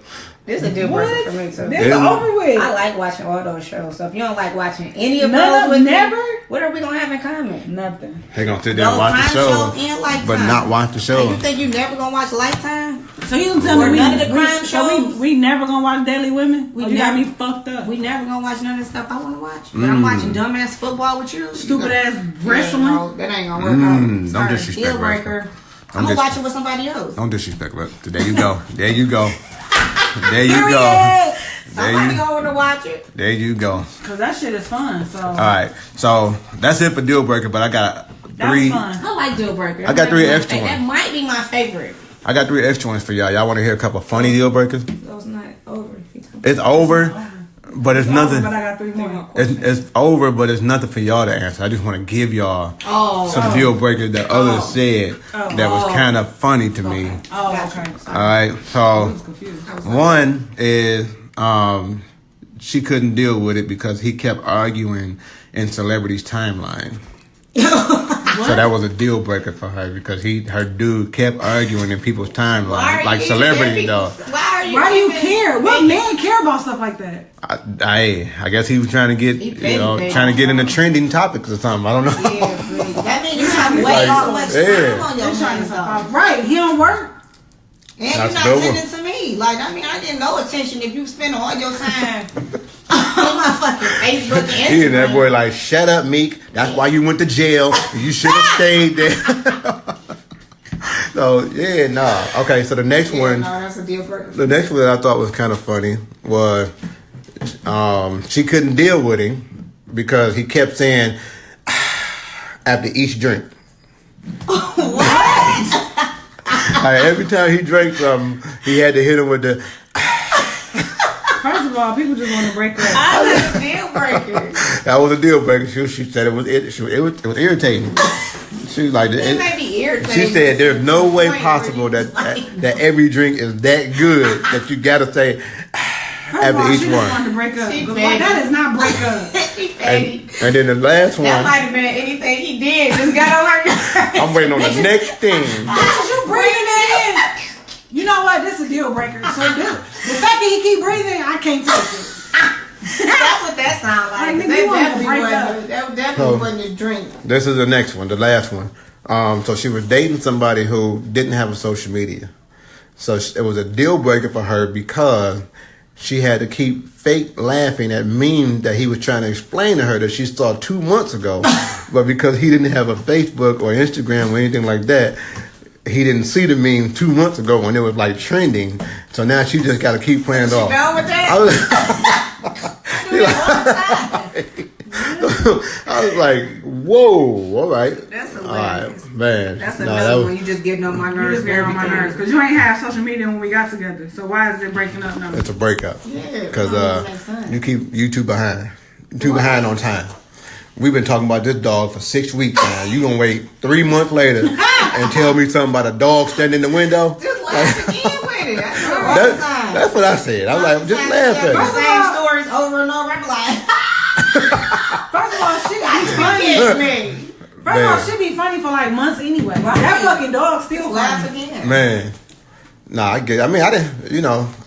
This is a deal breaker for me too. This is over with. I like watching all those shows. So if you don't like watching any of None those, of never. what are we gonna have in common? Nothing. They gonna sit there and Those watch the crime show, shows and Lifetime. but not watch the show. And you think you never gonna watch Lifetime? So you tell Or me none of the crime shows? we never gonna watch Daily Women? We You got never- me fucked up. We never gonna watch none of the stuff I wanna watch. But I'm watching dumbass football with you. Stupid ass Yeah, wrestling. no, that ain't gonna work out. Don't Sorry, disrespect deal breaker. I'm gonna dis- watch it with somebody else. Don't disrespect. But there you go. There you go. There you Period. go. Somebody gonna wanna watch it. There you go. Cause that shit is fun. So All right. So that's it for deal breaker. But I got that's three. fun. I like deal breaker. I got three extra That ones. might be my favorite. I got 3 extra ones for y'all. Y'all want to hear a couple funny deal breakers? Those not over. It's over, but it's nothing. But I got 3 more. It's over, but it's nothing for y'all to answer. I just want to give y'all some deal breakers that others said that was kind of funny to me. Oh, okay. All right, I so was confused. one is she couldn't deal with it because he kept arguing in celebrities' timeline. So that was a deal breaker for her because her dude kept arguing in people's timelines, like celebrity though. Why Why do you care? What man care about stuff like that? I guess he was trying to get trying to get into trending topics or something. I don't know. Yeah, that means you have way too much time on your hands, though. Right, he don't work. And That's you're not dope. sending to me. Like, I mean, I get no attention if you spend all your time on my fucking Facebook and Instagram. He and that boy like, shut up, Meek. That's why you went to jail. You should have stayed there. So yeah, nah. Okay, so the next one. No, that's a deal breaker. The next one that I thought was kind of funny was she couldn't deal with him because he kept saying after each drink. What? Like, every time he drank something, he had to hit him with the. First of all, people just want to break up. That's a deal breaker. That was a deal breaker. She said it was irritating. She was like, It may be irritating. she said, "There's no way Point possible where that you that every drink is that good that you gotta say First of after all, each she just one." wanted to break up. She But petty. that is not break up. She petty. And then the last That one, might have been anything he did. Just got on her nerves. I'm waiting on the next thing. Bitches, you breathing it in. You know what? This is a deal breaker. So the fact that he keep breathing, I can't take it. That's what that sounds like. Like, nigga, That you wanna definitely break wasn't- that definitely wasn't his drink. This is the next one, the last one. So she was dating somebody who didn't have a social media. So it was a deal breaker for her because she had to keep fake laughing at memes that he was trying to explain to her that she saw 2 months ago. But because he didn't have a Facebook or Instagram or anything like that, he didn't see the meme 2 months ago when it was like trending. So now she just got to keep playing it off. Done with that? I Do that all the time. I was like, whoa, all right. That's All hilarious. right, man. That's Nah, another that was- one. You just getting on my You nerves. just get on my nerves because you ain't have social media when we got together. So why is it breaking up now? It's a breakup. Yeah, Because that makes sense. you too behind. Too behind on time. We've been talking about this dog for 6 weeks now. You gonna wait 3 months later and tell me something about a dog standing in the window? Just laugh again with it. I do it all the time. That's what I said. I'm like, just laugh The at it. same stories over and over. I'm like, First of all, shit be funny. kidding me. First of all, Man. shit be funny for like months anyway. That fucking dog still Laugh funny. again. Man. Nah, I get it. I mean, I didn't,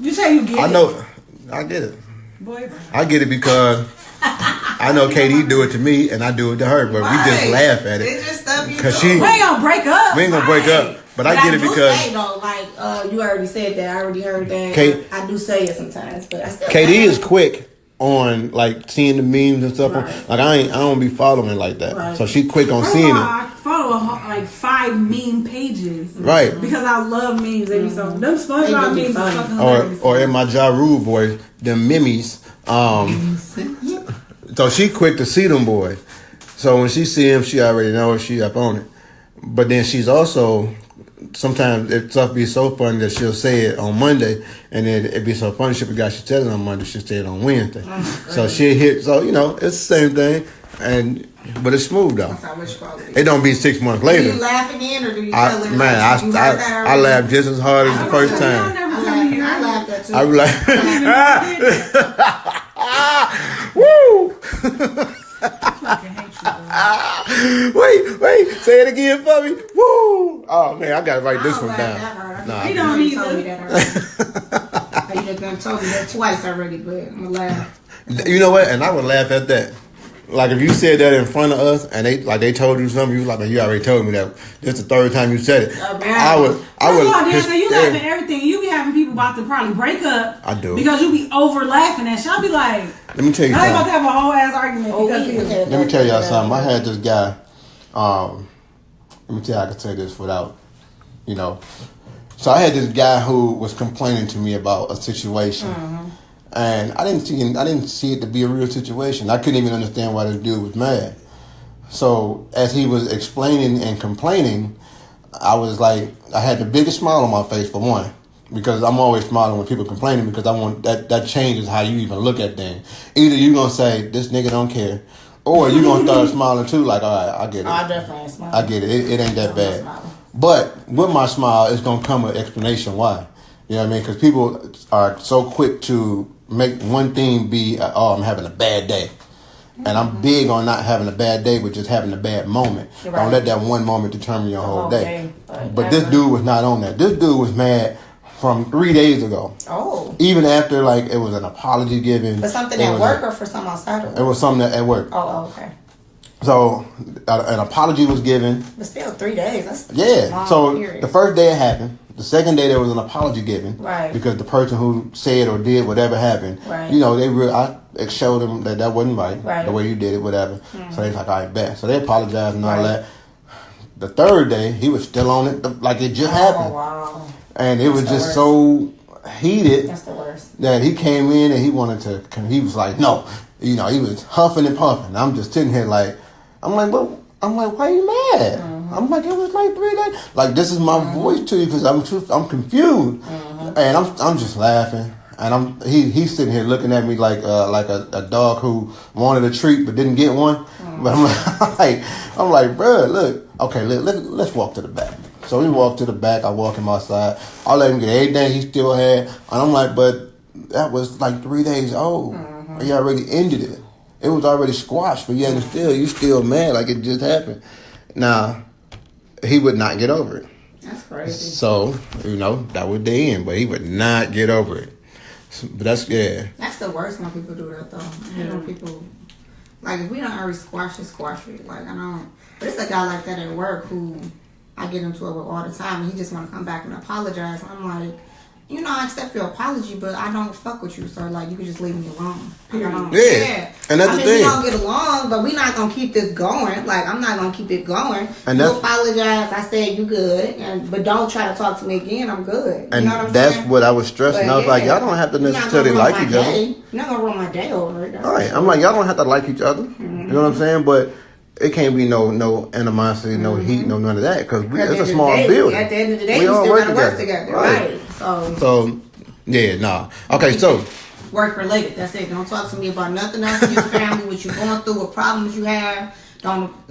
You say you get I it. know, I get it. Boy, I get it because I know KD do it to me and I do it to her, but we just Right. laugh at it. It's just stuff you Because do. she- we ain't gonna break up. We ain't gonna break up, but I get it do because say, though, like, you already said that. I already heard that. Kate- I do say it sometimes, but I still KD is quick on like seeing the memes and stuff. Right. Like I don't be following like that. Right. So she quick on First of seeing all, it. I follow like 5 meme pages. Right. Because I love memes. They be so them They SpongeBob do be memes are funny. fucking hilarious. Or in my Ja Rule voice, them memes. So she quick to see them boys. So when she see him, she already knows she up on it. But then she's also sometimes if stuff be so funny that she'll say it on Monday, and then it be so funny she forgot she said it on Monday. She'll say it on Wednesday. So she hit. So it's the same thing, but it's smooth though. That's how much quality. It don't be 6 months Do later. you laugh again or do you tell her? I you heard that I already? laughed just as hard as the first Y'all time. never I tell me laughed at too. I was like, woo! fucking hate you, bro. Wait, say it again for me. Woo! Oh man, I gotta write this one down. Nah, He don't need told me that already. You done told me that twice already, but I'm gonna laugh. You know what? And I would laugh at that. Like if you said that in front of us and they told you something, you was like, man, you already told me that. This the third time you said it. I would. You laughing at everything. You be having people about to probably break up. I do. Because you be over laughing at shit. I'll be like, let me tell you I ain't about to something. have a whole ass argument Let me tell y'all something. I had this guy. Let me tell you, I can say this without, So I had this guy who was complaining to me about a situation. Mm-hmm. And I didn't see it to be a real situation. I couldn't even understand why this dude was mad. So as he was explaining and complaining, I was like, I had the biggest smile on my face for one, because I'm always smiling when people complaining, because I want that changes how you even look at things. Either you gonna say this nigga don't care, or you gonna start smiling too, like, all right, I get it. I definitely ain't smiling. I get it. It ain't that bad. But with my smile, it's gonna come an explanation why. You know what I mean? Because people are so quick to make one thing be, I'm having a bad day. And I'm big on not having a bad day, but just having a bad moment. Right. Don't let that one moment determine your whole day. But this dude was not on that. This dude was mad from 3 days ago. Oh. Even after, like, it was an apology given. For something at work or for something outside of work? It was something at work. Oh, okay. So, an apology was given. But still, 3 days. That's yeah. So, period. The first day it happened. The second day there was an apology given, right? Because the person who said or did whatever happened, right? I showed them that wasn't right, the way you did it, whatever. Mm-hmm. So they was like, all right, bet. So they apologized and all that. The third day, he was still on it, like it just happened. Wow! And it was just so heated. That's the worst. That he came in and he wanted to. He was like, no, he was huffing and puffing. I'm just sitting here like, I'm like, why are you mad? Mm-hmm. I'm like, it was like 3 days. Like, this is my voice to you because I'm confused, and I'm just laughing, and he's sitting here looking at me like a dog who wanted a treat but didn't get one. But I'm like, bro, look, okay, let's walk to the back. So we walk to the back. I walk him outside. I let him get everything he still had, and I'm like, but that was like 3 days old. He already ended it. It was already squashed, but yet you still mad like it just happened. Now, he would not get over it. That's crazy. So, that was the end, but he would not get over it. So, but that's the worst when people do that, though. Yeah. People, like, if we don't already squash it. Like, I don't. But it's a guy like that at work who I get into it with all the time, and he just want to come back and apologize. I'm like, I accept your apology, but I don't fuck with you, so like you can just leave me alone. Yeah. And that's the thing. We don't get along, but we're not gonna keep this going. Like I'm not gonna keep it going. And you apologize. I said you good, but don't try to talk to me again. I'm good. And you know what I'm that's saying? what I was stressing. I was like, y'all don't have to necessarily like each other. You're not gonna ruin my day over it. All right. I'm like, y'all don't have to like each other. Mm-hmm. You know what I'm saying? But it can't be no animosity, no heat, no none of that, because it's a small building. At the end of the day, we still gotta work together, right? So, yeah, nah. Okay, so work related. That's it. Don't talk to me about nothing else in your family, what you're going through, what problems you have.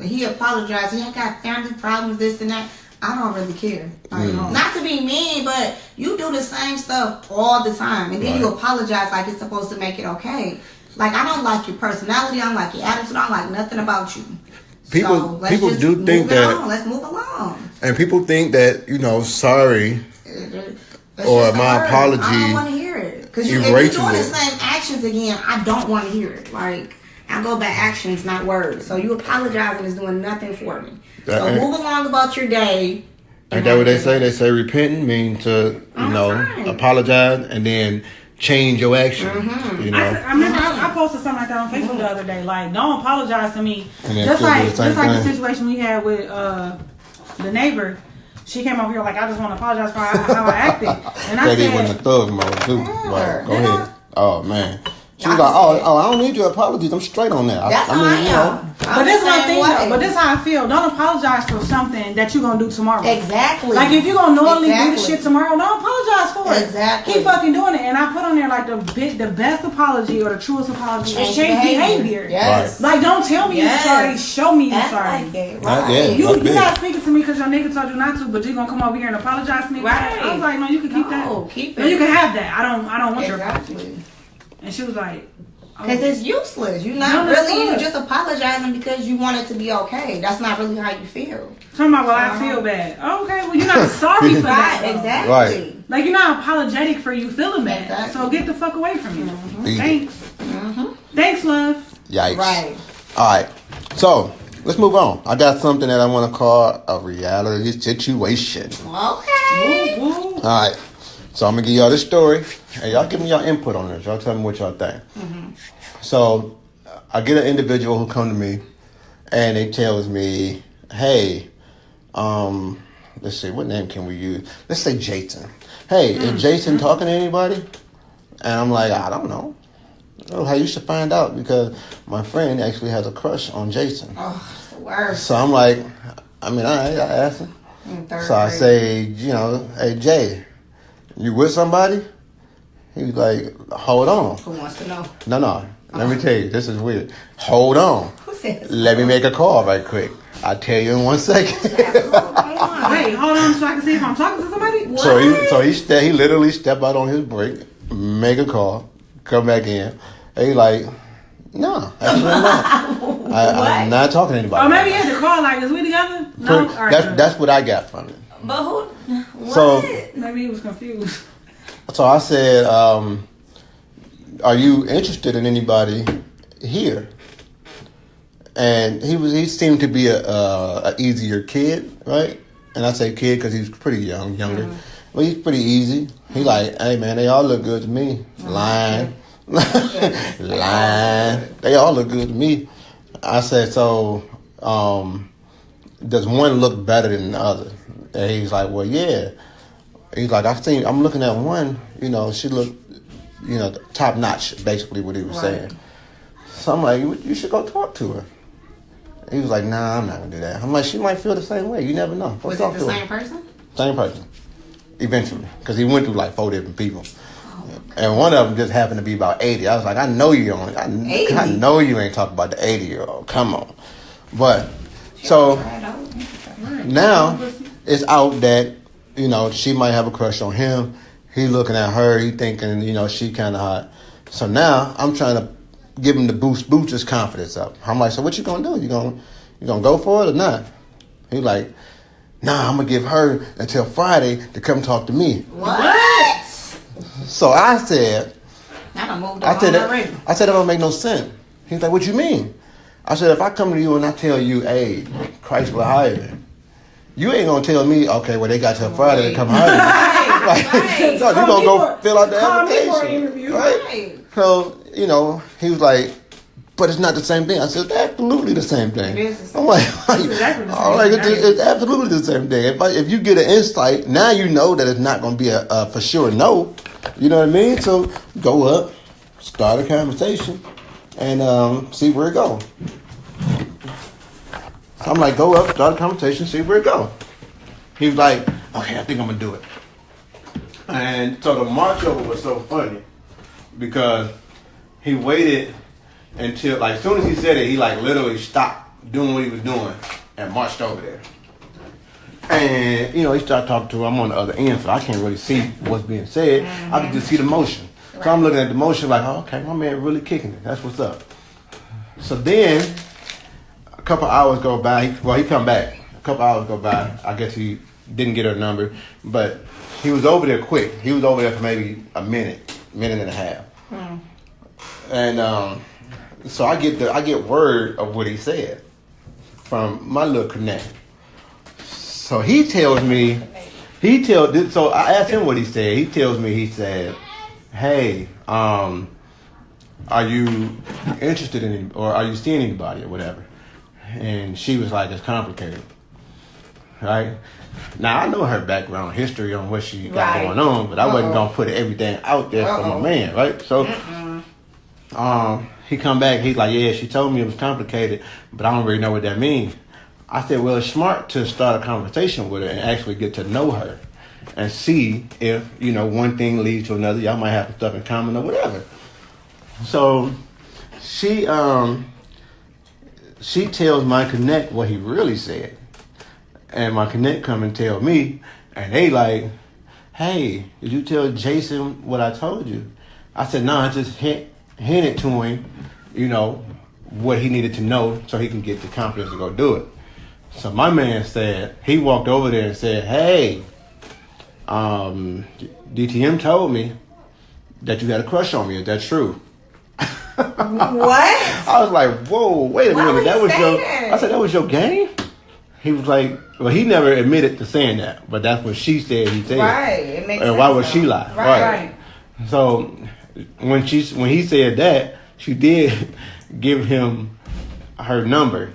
He apologized. He got family problems, this and that. I don't really care. Not to be mean, but you do the same stuff all the time, and then you apologize like it's supposed to make it okay. Like, I don't like your personality. I don't like your attitude. I don't like nothing about you. People do think that. Let's move along. And people think that, sorry or my apology. I don't want to hear it. Because if you're doing the same actions again, I don't want to hear it. Like, I go by actions, not words. So you apologizing is doing nothing for me. So move along about your day. Ain't that what they say? They say repenting means to, apologize and then change your action. Mm-hmm. I remember I posted something like that on Facebook the other day. Like, don't apologize to me. Just like the situation we had with the neighbor. She came over here like, I just want to apologize for how I acted. And I said, went in thug mode too. Right, go ahead. Oh man. She was like, I don't need your apologies. I'm straight on that. That's how I am. But this is my thing, though. But this is how I feel. Don't apologize for something that you're going to do tomorrow. Exactly. Like, if you're going to normally do the shit tomorrow, don't apologize for it. Exactly. Keep fucking doing it. And I put on there, like, the best apology or the truest apology is change behavior. Yes. Like, don't tell me you're sorry. Show me you're sorry. Like that. Right. You're not speaking to me because your nigga told you not to, but you're going to come over here and apologize to me. Right. I was like, no, you can keep that. Keep it. No, you can have that. I don't want your apology. apology. And she was like, Because it's useless. You're not you're just apologizing because you want it to be okay. That's not really how you feel. Talking about, well, I feel bad. Okay, well, you're not sorry for that. Exactly. Right. Like, you're not apologetic for you feeling bad. Exactly. So get the fuck away from me. Thanks. Thanks, love. Yikes. Right. All right. So, let's move on. I got something that I want to call a reality situation. Okay. Woo, woo. All right. So, I'm going to give y'all this story. And y'all give me your input on this. Y'all tell me what y'all think. So, I get an individual who come to me and they tells me, hey, let's see, what name can we use? Let's say Jason. Hey, is Jason talking to anybody? And I'm like, I don't know. Oh, how you should find out because my friend actually has a crush on Jason. Oh, it's the worst. So I'm like, I asked him. So I say, hey, Jay, you with somebody? He's like, hold on. Who wants to know? No. Let me tell you, this is weird. Hold on. Who says? Let me make a call right quick. I'll tell you in 1 second. Wait, hold on so I can see if I'm talking to somebody? What? He literally step out on his break, make a call, come back in. And he like, no, actually not. I'm not talking to anybody. Or maybe he had to call like, is we together? No? All right, That's what I got from it. But who? What? So maybe he was confused. So I said, are you interested in anybody here? And he seemed to be a easier kid, right? And I say kid because he's pretty younger. Well, he's pretty easy. He like, hey man, they all look good to me. Lying. Lying. They all look good to me. I said, so does one look better than the other? And he's like, well, yeah. He's like, I'm looking at one, she looked, top notch, basically what he was saying. So I'm like, you should go talk to her. He was like, nah, I'm not going to do that. I'm like, she might feel the same way. You never know. Was it the same person? Same person. Eventually. Because he went through like 4 different people. And one of them just happened to be about 80. I was like, I know you ain't talking about the 80-year-old. Come on. But, so, now it's out that, she might have a crush on him. He looking at her. He thinking, she kind of hot. So now I'm trying to give him the boost his confidence up. I'm like, so what you gonna do? You gonna go for it or not? He like, nah, I'm gonna give her until Friday to come talk to me. What? So I said, I said that don't make no sense. He's like, what you mean? I said, if I come to you and I tell you, hey, Christ will hire me, you ain't gonna tell me, okay, well they got till Friday to come hire me. Right. No, you gonna go fill out the application. Right. So, he was like, but it's not the same thing. I said, it's absolutely the same thing. It is the same I'm like, exactly it's absolutely the same thing. If you get an insight, now you know that it's not going to be a for sure no. You know what I mean? So go up, start a conversation, and see where it goes. So I'm like, go up, start a conversation, see where it goes. He was like, okay, I think I'm going to do it. And so the march over was so funny because he waited until, like, as soon as he said it, he, like, literally stopped doing what he was doing and marched over there. And, he started talking to her. I'm on the other end, so I can't really see what's being said. I can just see the motion. Right. So I'm looking at the motion like, oh, okay, my man really kicking it. That's what's up. So then, a couple hours go by. He come back. A couple hours go by. I guess he didn't get her number, but he was over there quick. He was over there for maybe a minute and a half. And so I get word of what he said from my little connect. So he tells me, so I asked him what he said. He tells me, he said, hey, are you interested in, or are you seeing anybody or whatever? And she was like, it's complicated. Right? Now, I know her background history on what she got going on, but I wasn't going to put everything out there for my man, right? So, he come back, he's like, yeah, she told me it was complicated, but I don't really know what that means. I said, well, it's smart to start a conversation with her and actually get to know her and see if, one thing leads to another. Y'all might have some stuff in common or whatever. So, she tells my connect what he really said. And my connect come and tell me, and they like, hey, did you tell Jason what I told you? I said, no, I just hint hinted to him, you know, what he needed to know so he can get the confidence to go do it. So my man said, he walked over there and said, hey, DTM told me that you had a crush on me. Is that true? What? I was like, whoa, wait a Why minute. would That he was say your, that? I said, that was your game? He was like, well, he never admitted to saying that, but that's what she said he said. Right. It makes And sense. why would though. she lie? Right. So when he said that, she did give him her number.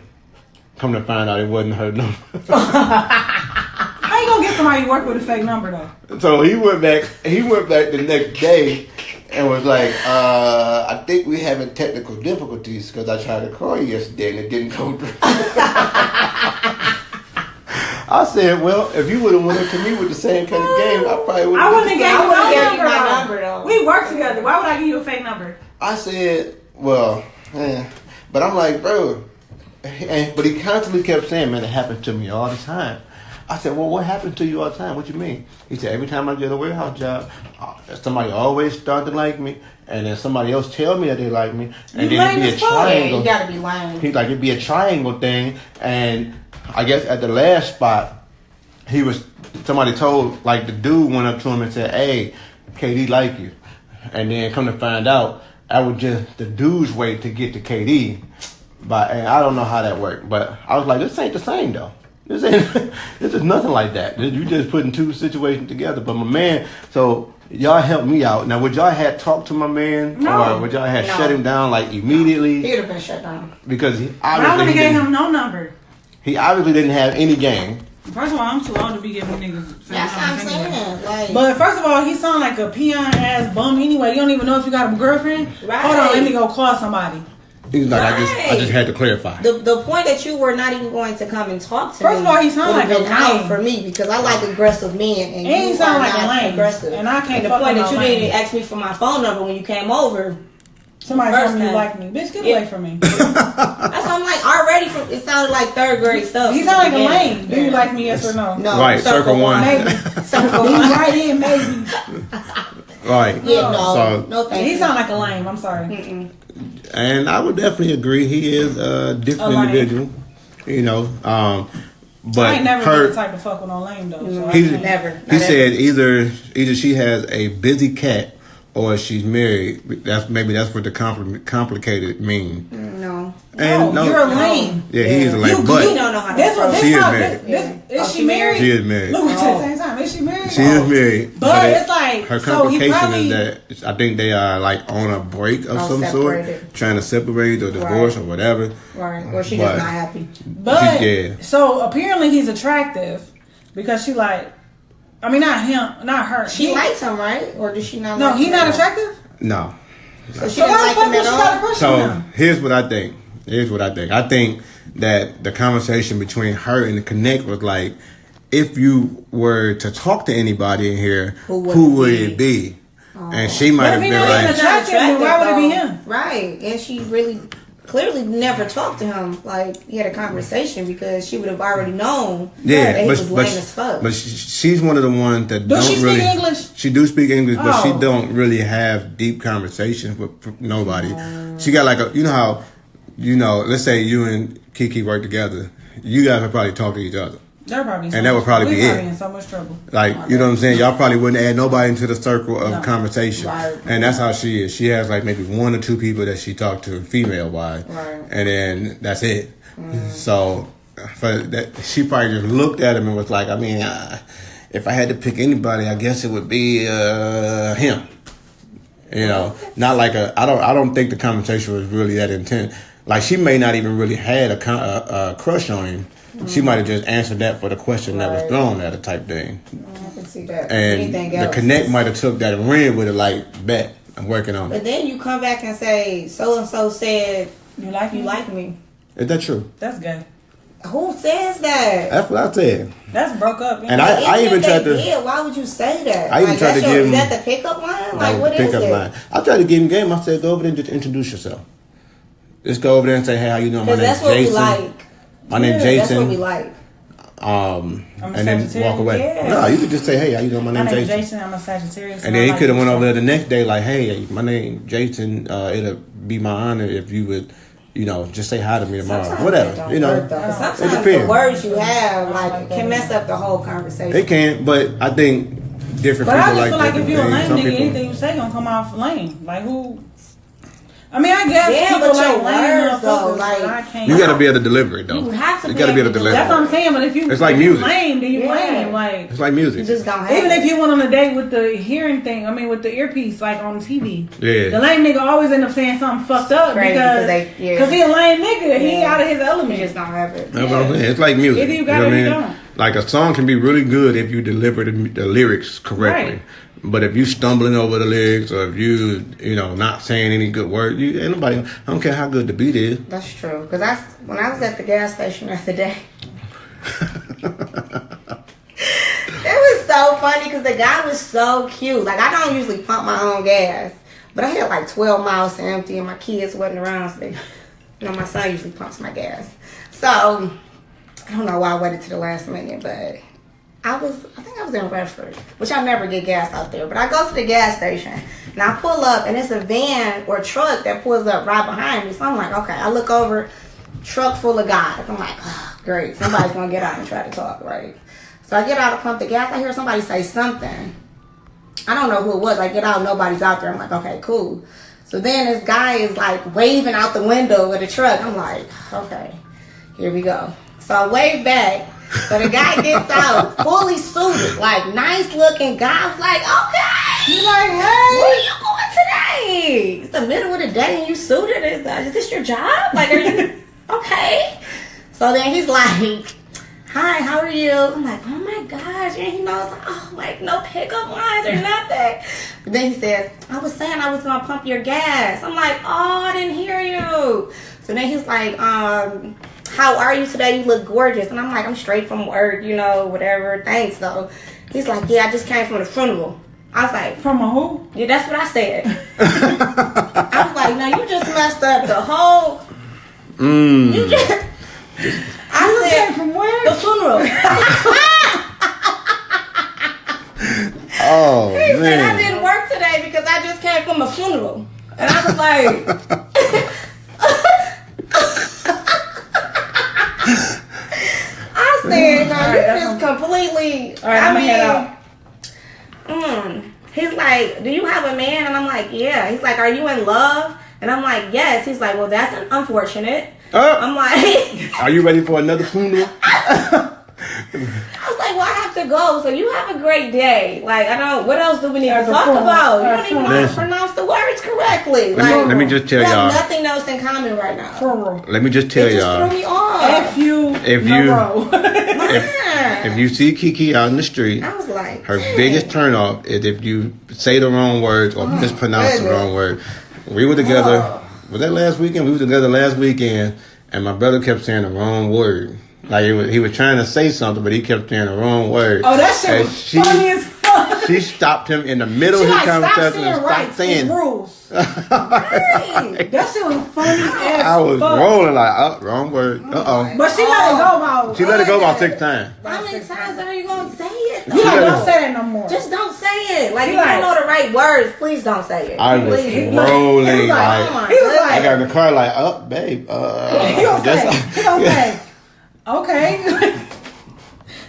Come to find out it wasn't her number. How you gonna get somebody to work with a fake number though? So he went back the next day and was like, I think we having technical difficulties because I tried to call you yesterday and it didn't go through. I said, well, if you would have went up to me with the same kind of game, I probably would I have. wouldn't have gave you gave you my my number number, though. We work together. Why would I give you a fake number? I said, well, but I'm like, bro. But he constantly kept saying, man, it happens to me all the time. I said, well, what happens to you all the time? What you mean? He said, every time I get a warehouse job, somebody always start to like me, and then somebody else tell me that they like me, and You then lame it'd be a as fuck. triangle. You gotta be lying. He's like, it'd be a triangle thing, and I guess at the last spot, somebody told, like the dude went up to him and said, hey, KD like you. And then come to find out, that was just the dude's way to get to KD. And I don't know how that worked, but I was like, this ain't the same though. This is nothing like that. You just putting two situations together. But my man, so y'all helped me out. Now, would y'all had talked to my man, No. or would y'all had No. shut him down like immediately? He would have been shut down. Because he I would obviously have gave him no number. he obviously didn't have any game. First of all, I'm too old to be giving niggas fake That's what I'm numbers anyway. saying. Like, But first of all, he sound like a peon ass bum anyway. You don't even know if you got a girlfriend. Right. Hold on, let me go call somebody. He's like, I Right. just had to clarify. the point that you were not even going to come and talk to First me of all, he sound would've like a been out lame. for me because I like aggressive men, and And he you sound are like a not lame. aggressive. And I can't And the fuck point with that no you lame. didn't ask me for my phone number when you came over. Somebody First told me you time. like me. Bitch, get Yeah. away from me. That's what I'm like. Already from it sounded like third grade stuff. He sound like a Yeah. lame. Do you like me, yes or no? No. Right, circle one. Maybe. Circle He one. right in, maybe. Right. Yeah, no, So- no, thank He you. sound like a lame. I'm sorry. And I would definitely agree. He is a different A lame. individual. You know. But I ain't never been her, the type to fuck with no lame though. So I he, can't. Never. he Not said either she has a busy cat or she's married. That's what the complicated mean. No. And no, you're a lame. Yeah, he is a lame. You But don't know how to This one, approach. this She is how, married. this, Yeah. is Oh, she she married? she is married. Look, at the same time, is she married? She is married. But it's like, her so he complication probably- is that I think they are like on a break of some sort, separated. trying to separate or divorce Right. or whatever. Right. Or she But- just not happy. But Yeah. so apparently he's attractive because she like, I mean not him, not her. She He- likes him, right? Or does she not? No, like he him not at all? attractive. No. So she So didn't why the like fuck him does at she got a all. crush on So him? here's what I think. I think that the conversation between her and the Connect was like, if you were to talk to anybody in here, who would it be? And she might What have if he been not even like, attractive? Then why would it be him? Right. And she really clearly never talked to him. Like, he had a conversation because she would have already known that he was lame as fuck. but she's one of the ones that Does don't she really. speak English? She do speak English, but she Oh. don't really have deep conversations with nobody. She got like let's say you and Kiki work together. You guys would probably talk to each other. They're probably in And that would probably we be probably it. in so much trouble. Like, you know what I'm saying? Y'all probably wouldn't add nobody into the circle of No. conversation. Right. And that's how she is. She has like maybe one or two people that she talked to female wise. Right. And then that's it. So for that, she probably just looked at him and was like, I mean, if I had to pick anybody, I guess it would be him. You know, not like I don't think the conversation was really that intense. Like, she may not even really had a crush on him. She might have just answered that for the question that was Right. thrown at her type thing. I can see that. And Anything the else. Connect might have took that and ran with it like, bet, I'm working on But it. then you come back and say, so and so said You like you me? like me. Is that true? That's gay. Who says that? That's what I said. That's broke up. And I Even even if tried they to. did, why would you say that? I even tried to that's give is him- that the pickup line? Like, what is pick up it? line. I tried to give him game. I said, go over there and just introduce yourself. Just go over there and say, hey, how you doing? My Because name's that's what Jason. we like. My name's Yeah, Jason. That's what we like. and then Sagittarius. walk away. Yeah. No, you could just say, "Hey, how you doing? My My name's name's Jason." Jason. I'm a Sagittarius. And then he could have went over there the next day, like, "Hey, my name Jason. It'll be my honor if you would, just say hi to me tomorrow." Sometimes Whatever, it don't work, though, 'cause It sometimes depends. the words you have can mess up the whole conversation. They can, but I think different But I people just feel like if different you're a things. lame Some nigga, people- anything you say gonna come off lame. Like who? I mean, I guess Yeah, people but like your lame words, though, motherfuckers, like, but I can't. You gotta be able to deliver it though. You have to You be gotta be able able to to deliver. That's what it. I'm saying. But if you It's like if you music. lame, then you Yeah. lame. Like It's like music. You just don't have even it. if you went on a date with the hearing thing, I mean with the earpiece like on TV. Yeah. The lame nigga always end up saying something fucked up Crazy, because he a lame nigga. He Yeah. out of his You element. just don't have it. That's what I'm saying. It's like music. Either you got know it what or you I mean? don't. Like a song can be really good if you deliver the lyrics correctly. Right. But if you stumbling over the lyrics or if you not saying any good words, ain't nobody. I don't care how good the beat is. That's true. Because when I was at the gas station the other day, it was so funny because the guy was so cute. Like, I don't usually pump my own gas, but I had like 12 miles to empty and my kids wasn't around. So my son usually pumps my gas. So I don't know why I waited to the last minute, but I think I was in Redford, which I never get gas out there. But I go to the gas station and I pull up and it's a van or truck that pulls up right behind me. So I'm like, okay, I look over, truck full of guys. I'm like, oh, great, somebody's gonna get out and try to talk, right? So I get out to pump the gas. I hear somebody say something. I don't know who it was. I get out, nobody's out there. I'm like, okay, cool. So then this guy is like waving out the window of the truck. I'm like, okay, here we go. So I wave back. So the guy gets out, fully suited, like nice looking guy. I was like, okay. You like, hey, Where you going today? It's the middle of the day and you suited. Is this your job? Like, are you okay? So then he's like, hi, how are you? I'm like, oh my gosh. And he knows, like no pickup lines or nothing. But then he says, I was saying I was gonna pump your gas. I'm like, oh, I didn't hear you. So then he's like, how are you today? You look gorgeous. And I'm like, I'm straight from work, whatever. Thanks, though. He's like, yeah, I just came from the funeral. I was like, from a who? yeah, that's what I said. I was like, no, you just messed up the whole. You just. I said, From where? the funeral. Oh He said, I man. didn't work today because I just came from a funeral. And I was like, I said, no, Alright, you that's just completely. Alright, I'm gonna head out. He's like, do you have a man? And I'm like, yeah. He's like, are you in love? And I'm like, yes. He's like, well, that's unfortunate. I'm like, Are you ready for another funeral? I was like, well, I have to go. So you have a great day. Like, what else do we need to As a talk funeral. about? You As don't a even know how to funeral. pronounce the words correctly. Let me just tell we have y'all. nothing else in common right now. Funeral. Let me just tell It just y'all. threw me off. If you. If you see Kiki out in the street, I was like, her dang. biggest turnoff is if you say the wrong words or mispronounce the goodness. wrong word. We were together. Was that last weekend? We were together last weekend, and my brother kept saying the wrong word. Like he was trying to say something, but he kept saying the wrong word. Oh, that shit And was funny as fuck. She stopped him in the middle She of his like, stop conversation saying and right. stopped saying. It's rules. Dang. That shit was funny as I was fuck. rolling like, wrong word. Uh-oh. But she let it go about. She let it go about 6 times. How many times are you going to say it? You like, let don't it- say that no more. Just don't say it. Like, He if you like- don't know the right words, please don't say it. I was Please. rolling He was like, oh my he was like, I got in the car like, oh, babe. he don't say. He don't say. Okay.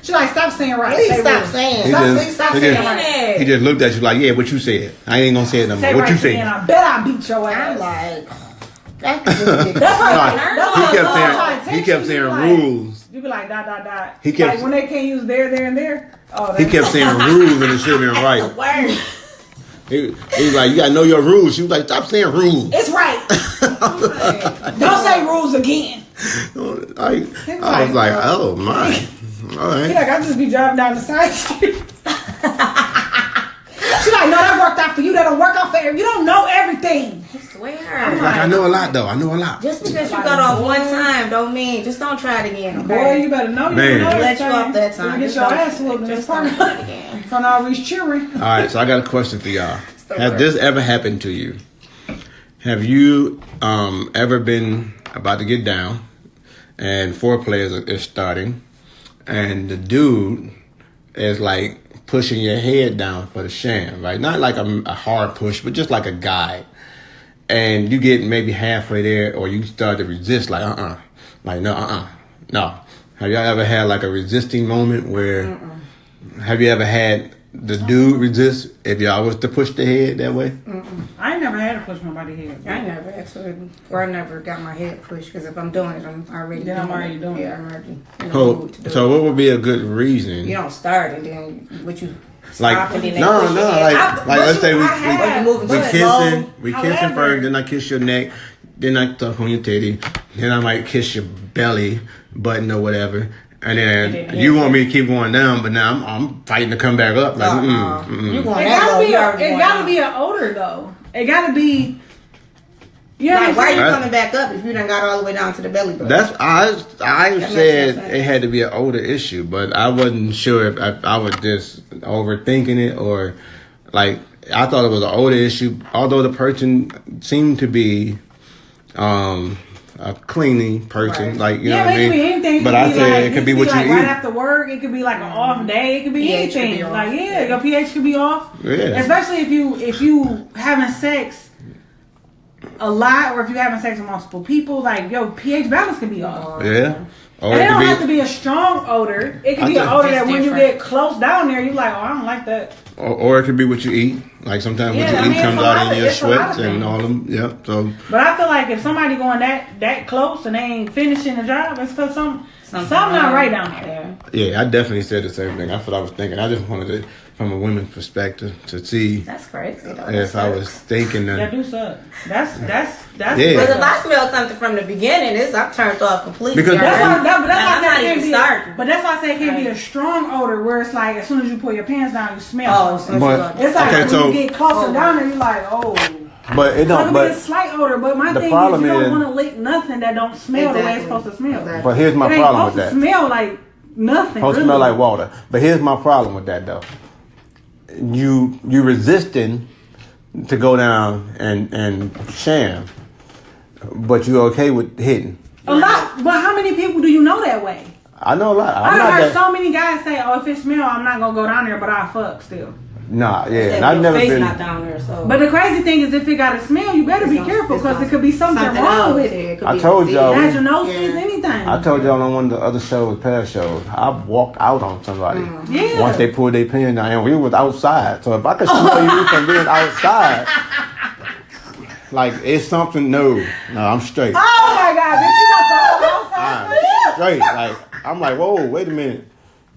She like, stop saying right. Please Say stop rules. saying. Stop he saying just- right. He just looked at you like, yeah, what you said. I ain't gonna say it no more. Say What right you to me, said? and I bet I beat your ass. I'm like, that could really get That's why. Nah, That's he why kept I'm saying- trying to he text kept you, saying you like- rules. You be like dot dot dot. He kept- like when they can't use there, and there. Oh, He kept saying rules and it should have been right. word. He was like, you gotta know your rules. She was like, stop saying rules. It's right. Don't say rules again. I was like, oh my. All He right. like, I just be driving down the side street. She like, no, that worked out for you. That don't work out for everyone. You don't know everything. I swear. Like, I know a lot though. I know a lot. Just because you got off one time don't mean, just don't try it again, okay? Boy, you better know. Man. You know Let you everything. off that time. You get Just your don't- ass whooped in this just don't parking try it lot. again. In front of all these children. All right, so I got a question for y'all. the Has word. this ever happened to you? Have you ever been about to get down and foreplay is starting and the dude is like pushing your head down for the sham, right? Not like a hard push, but just like a guide. And you get maybe halfway there, or you start to resist, like like no. Have y'all ever had like a resisting moment where? Have you ever had the dude resist if y'all was to push the head that way? I ain't never had to push nobody's head. I never actually, or I never got my head pushed because if I'm doing it, I'm already doing it. Yeah, I'm already in the mood to do so it. what would be a good reason? You don't start and then what you like stop and then no, push your like head. let's say we However, kissing first, then I kiss your neck, then I tuck on your titty, then I might kiss your belly button or whatever. And then you want me to keep going down, but now I'm fighting to come back up. Like, You going it that low? gotta gotta be an odor though. It gotta be. You know Like, why are you Right. coming back up if you done got all the way down to the belly button? That's I That said makes no it had to be an older issue, but I wasn't sure if I was just overthinking it or like I thought it was an older issue. Although the person seemed to be a cleaning person, Right. like you know what I it could be mean. anything. But I said it could be what you like eat. right after work. It could be like an off day. It could be pH could anything. be off. Like your pH could be off. Yeah. Especially if you having sex a lot, or if you having sex with multiple people, like your pH balance can be off. Yeah. Or And it it don't could have to be a strong odor. It could I be an think odor it's that when you different. get close down there, you like, oh, I don't like that. or it could be what you eat. Like sometimes Yeah, what I you mean, eat comes it's a lot out in of- your it's a lot of sweats and things. all them. Yeah. So But I feel like if somebody going that close and they ain't finishing the job, it's because something not right down there. yeah, I definitely said the same thing. That's what I was thinking. I just wanted to, from a women's perspective, to see That's crazy. Though. if I was thinking That that. do suck. That's Yeah. Because if I smell something from the beginning, I'm turned off completely. Because- That's why, already. but that's why I I'm say not it can't even be. starting. But that's why I say it can't be a strong odor where it's like as soon as you pull your pants down, you smell. Oh, something. But It's like okay, when so you get closer down there, you like, oh. but it So it don't. could be a But slight odor, but my the thing is problem you don't is- want to lick nothing that don't smell the way it's Exactly. supposed to smell. Exactly. but here's my It ain't problem with supposed that. to smell like nothing. Supposed to really. smell like water. But here's my problem with that though. You resisting to go down and sham, but you okay with hitting. A lot, but how many people do you know that way? I know a lot. I'm I've not heard that. so many guys say, "Oh, if it smell, I'm not gonna go down there, but I fuck still." Nah, yeah. Except And I've your never face been. not down there, so. But the crazy thing is, if it got a smell, you better be It's careful it's because it could be something wrong else. with it. It could I be told disease. y'all- Vaginosis, Yeah. anything. I told y'all on one of the other shows, past shows, I walked out on somebody Yeah. once they pulled their pants down, and we was outside. So if I could smell you from being outside, like it's something. No, I'm straight. Oh my God, bitch, you got the whole outside. I'm straight. Like I'm like, whoa, wait a minute.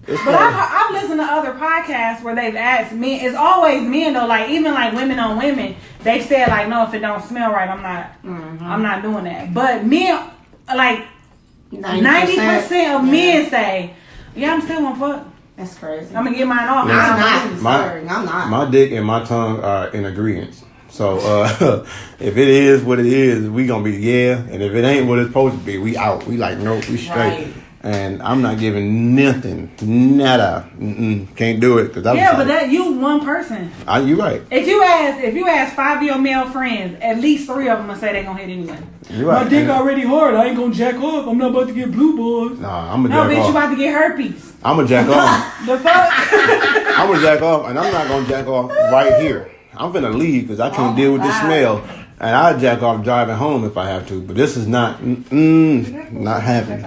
It's But like, I've listened to other podcasts where they've asked men. It's always men though. Like even like women on women, they said like, no, if it don't smell right, I'm not doing that. But men, like 90% of men say, yeah, I'm still gonna fuck. That's crazy. I'm gonna get mine off. I'm not. I'm Sorry, I'm not. my dick and my tongue are in agreement. So if it is what it is, we gonna be yeah. And if it ain't what it's supposed to be, we out. We like nope, we straight. Right. And I'm not giving nothing, nada. Can't do it because Yeah, but that you one person. You right. If you ask 5 of your male friends, at least 3 of them will say they gonna hit anyway. You right. My dick already hard. I ain't gonna jack off. I'm not about to get blue balls. Nah, I'm a No, jack bitch, you off. about to get herpes. I'm a jack off. The fuck? I'm a jack off, and I'm not gonna jack off right here. I'm finna leave because I can't deal with the smell, and I'll jack off driving home if I have to. But this is not not happening.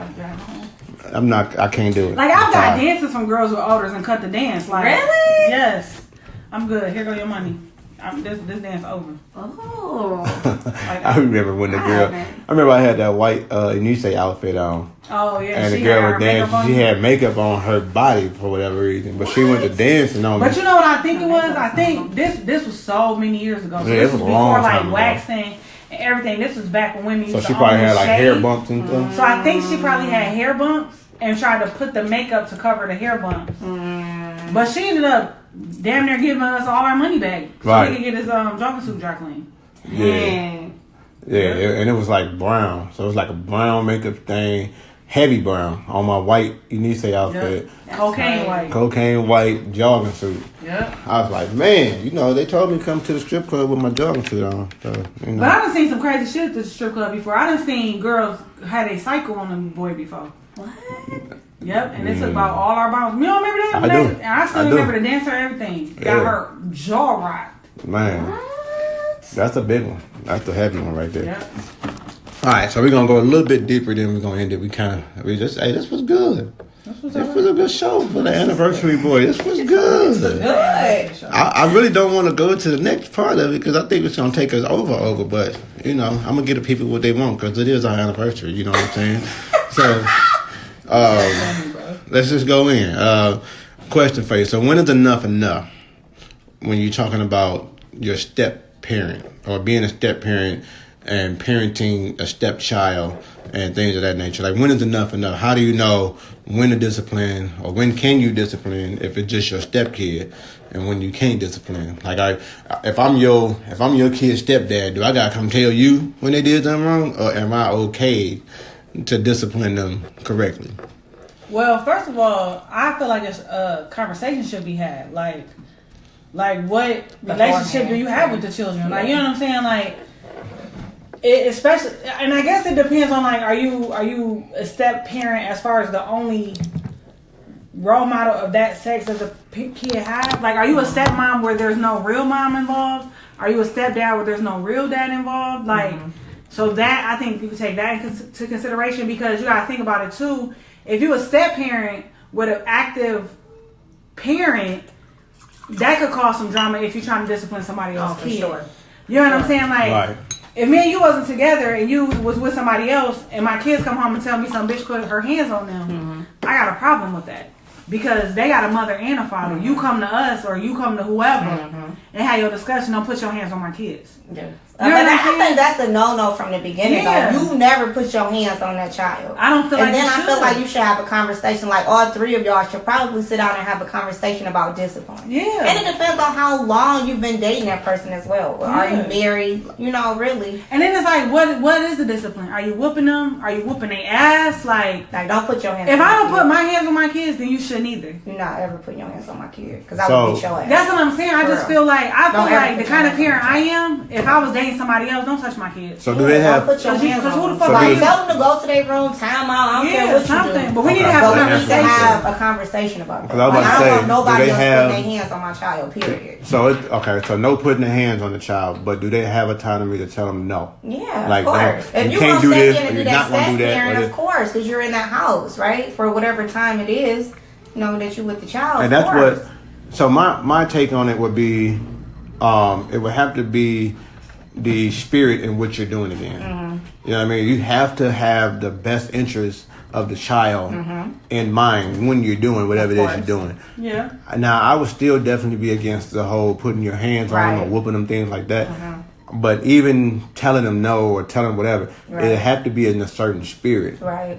I'm not. I can't do it. Like I've I'm got tired. dances from girls with odors and cut the dance. Like Really? Yes. I'm good. Here go your money. This dance over. Oh. Like, I remember when the girl. haven't. I remember I had that white Inise outfit on, oh yeah. and the she girl had her was makeup dancing. on. She had makeup on her body for whatever reason, but she went to dancing on me. But you know what I think it was? I think this was so many years ago. So Yeah, this it was was a long before time like ago. waxing and everything. This was back when women used So to she probably own had like shade. hair bumps and stuff. So I think she probably had hair bumps and tried to put the makeup to cover the hair bumps. But she ended up damn near giving us all our money back so Right. he could get his jogging suit dry clean. Yeah. Yeah, and it was like brown. So it was like a brown makeup thing, heavy brown on my white Inise outfit. Cocaine white. Cocaine white jogging suit. Yep. I was like, man, they told me to come to the strip club with my jogging suit on. So, But I done seen some crazy shit at the strip club before. I done seen girls had a cycle on a boy before. What? Yep, and it's about all our bombs. You don't remember that? I do. And I still remember the dancer, everything. Got her jaw rocked. Man, that's a big one. That's a heavy one right there. Yep. All right, so we're gonna go a little bit deeper. Then we're gonna end it. This was good. This was a good show for the anniversary, boy. This was good. I really don't want to go to the next part of it because I think it's going to take us over. But, I'm going to give the people what they want because it is our anniversary. You know what I'm saying? So, let's just go in. Question for you. So, when is enough when you're talking about your step-parent or being a step-parent and parenting a stepchild and things of that nature? Like, when is enough? How do you know when to discipline or when can you discipline if it's just your stepkid and when you can't discipline? Like, if I'm your kid's stepdad, do I gotta come tell you when they did something wrong, or am I okay to discipline them correctly? Well, first of all, I feel like a conversation should be had. Like what relationship do you have with the children? Like, you know what I'm saying? Like, especially, and I guess it depends on, like, are you a step parent as far as the only role model of that sex as a kid have? Like, are you a stepmom where there's no real mom involved? Are you a stepdad where there's no real dad involved? Like, so that, I think you can take that into consideration because you gotta think about it too. If you a step parent with an active parent, that could cause some drama if you're trying to discipline somebody else's kid. Sure. You know what I'm saying? Like, Right. If me and you wasn't together and you was with somebody else and my kids come home and tell me some bitch put her hands on them, I got a problem with that. Because they got a mother and a father. You come to us or you come to whoever and have your discussion, don't put your hands on my kids. Yeah. You know what I'm I saying? think that's a no-no from the beginning, Yeah. though. You never put your hands on that child. I don't feel like And then you I should. feel like you should have a conversation, like all three of y'all should probably sit down and have a conversation about discipline. Yeah. And it depends on how long you've been dating that person as well. Are you Yeah. married? Really. And then it's like, what is the discipline? Are you whooping them? Are you whooping their ass? Like don't put your hands if on I don't my put kid. my hands on my kids, then you shouldn't either. You're not ever putting your hands on my kid. Because I So- would beat your ass. That's what I'm saying. I just feel like Don't ever the put kind your of hands parent on I am. If I was dating somebody else, don't touch my kids. So do they have? Don't put your hands Because on who the them. fuck So are do you? they- Tell them to go to their room, time out. I don't care what you something. do. But we need to Okay. have But a we need to conversation. have a conversation about that. Because I was about to I don't say, want nobody do they else have- putting their hands on my child, period. So so no putting their hands on the child, but do they have autonomy to tell them no? Yeah, Like, of course. no, If you you can't want do to this, step in or and do you're that not gonna step do that, parent, or of this- course, because you're in that house, right? For whatever time it is, that you're with the child. And of that's course. what. So my take on it would be, it would have to be the spirit in which you're doing it in. You know what I mean? You have to have the best interest of the child in mind when you're doing whatever it is you're doing. Yeah. Now, I would still definitely be against the whole putting your hands on them or Right. whooping them, things like that. But even telling them no or telling them whatever, it have to be in a certain spirit. Right.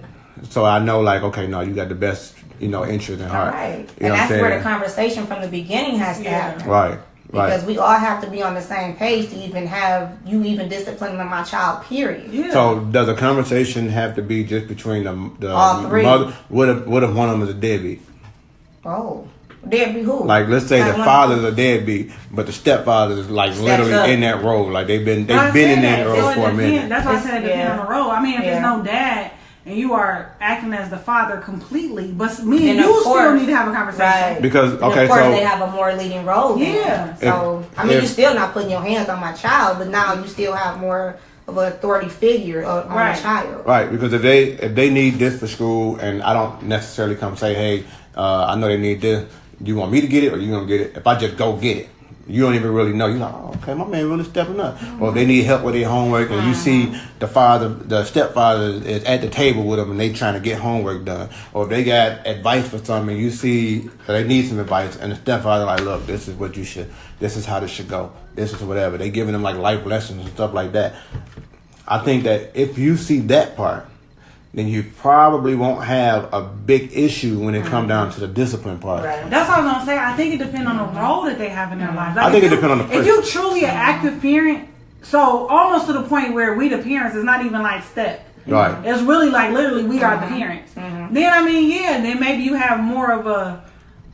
So I know, like, okay, no, you got the best, interest in heart. Right. You know And that's what I'm where saying? the conversation from the beginning has to happen. Right. Because Right. we all have to be on the same page to even have you even disciplining my child, period. Yeah. So does a conversation have to be just between the All three. mother? What if one of them is a deadbeat? Oh. Deadbeat who? Like, let's say Like the one- father's a deadbeat, but the stepfather is like Steps literally up. in that role. Like they've been I in said that that. role So it for a minute. depends. That's why I said it depends Yeah. on the role. I mean, if Yeah. there's no dad and you are acting as the father completely, but me and Then you of still course. need to have a conversation. Right. Because And okay, of course so they have a more leading role. then. Yeah. So if- you're still not putting your hands on my child, but now you still have more of an authority figure on Right. the child. right, because if they need this for school, and I don't necessarily come say, hey, I know they need this. Do you want me to get it or you gonna get it? If I just go get it, you don't even really know. You're like, oh, okay, my man really stepping up. Or if they need help with their homework, and you see the stepfather is at the table with them, and they trying to get homework done. Or if they got advice for something, you see that they need some advice, and the stepfather like, look, this is what you should. This is how this should go. This is whatever. They giving them like life lessons and stuff like that. I think that if you see that part, then you probably won't have a big issue when it comes down to the discipline part. Right. That's what I was gonna say. I think it depends on the role that they have in their life. Like, I think if it you- depends on the If person. you truly an active parent, so almost to the point where we the parents is not even like step. Right. It's really like literally we are the parents. Then I mean, yeah, then maybe you have more of a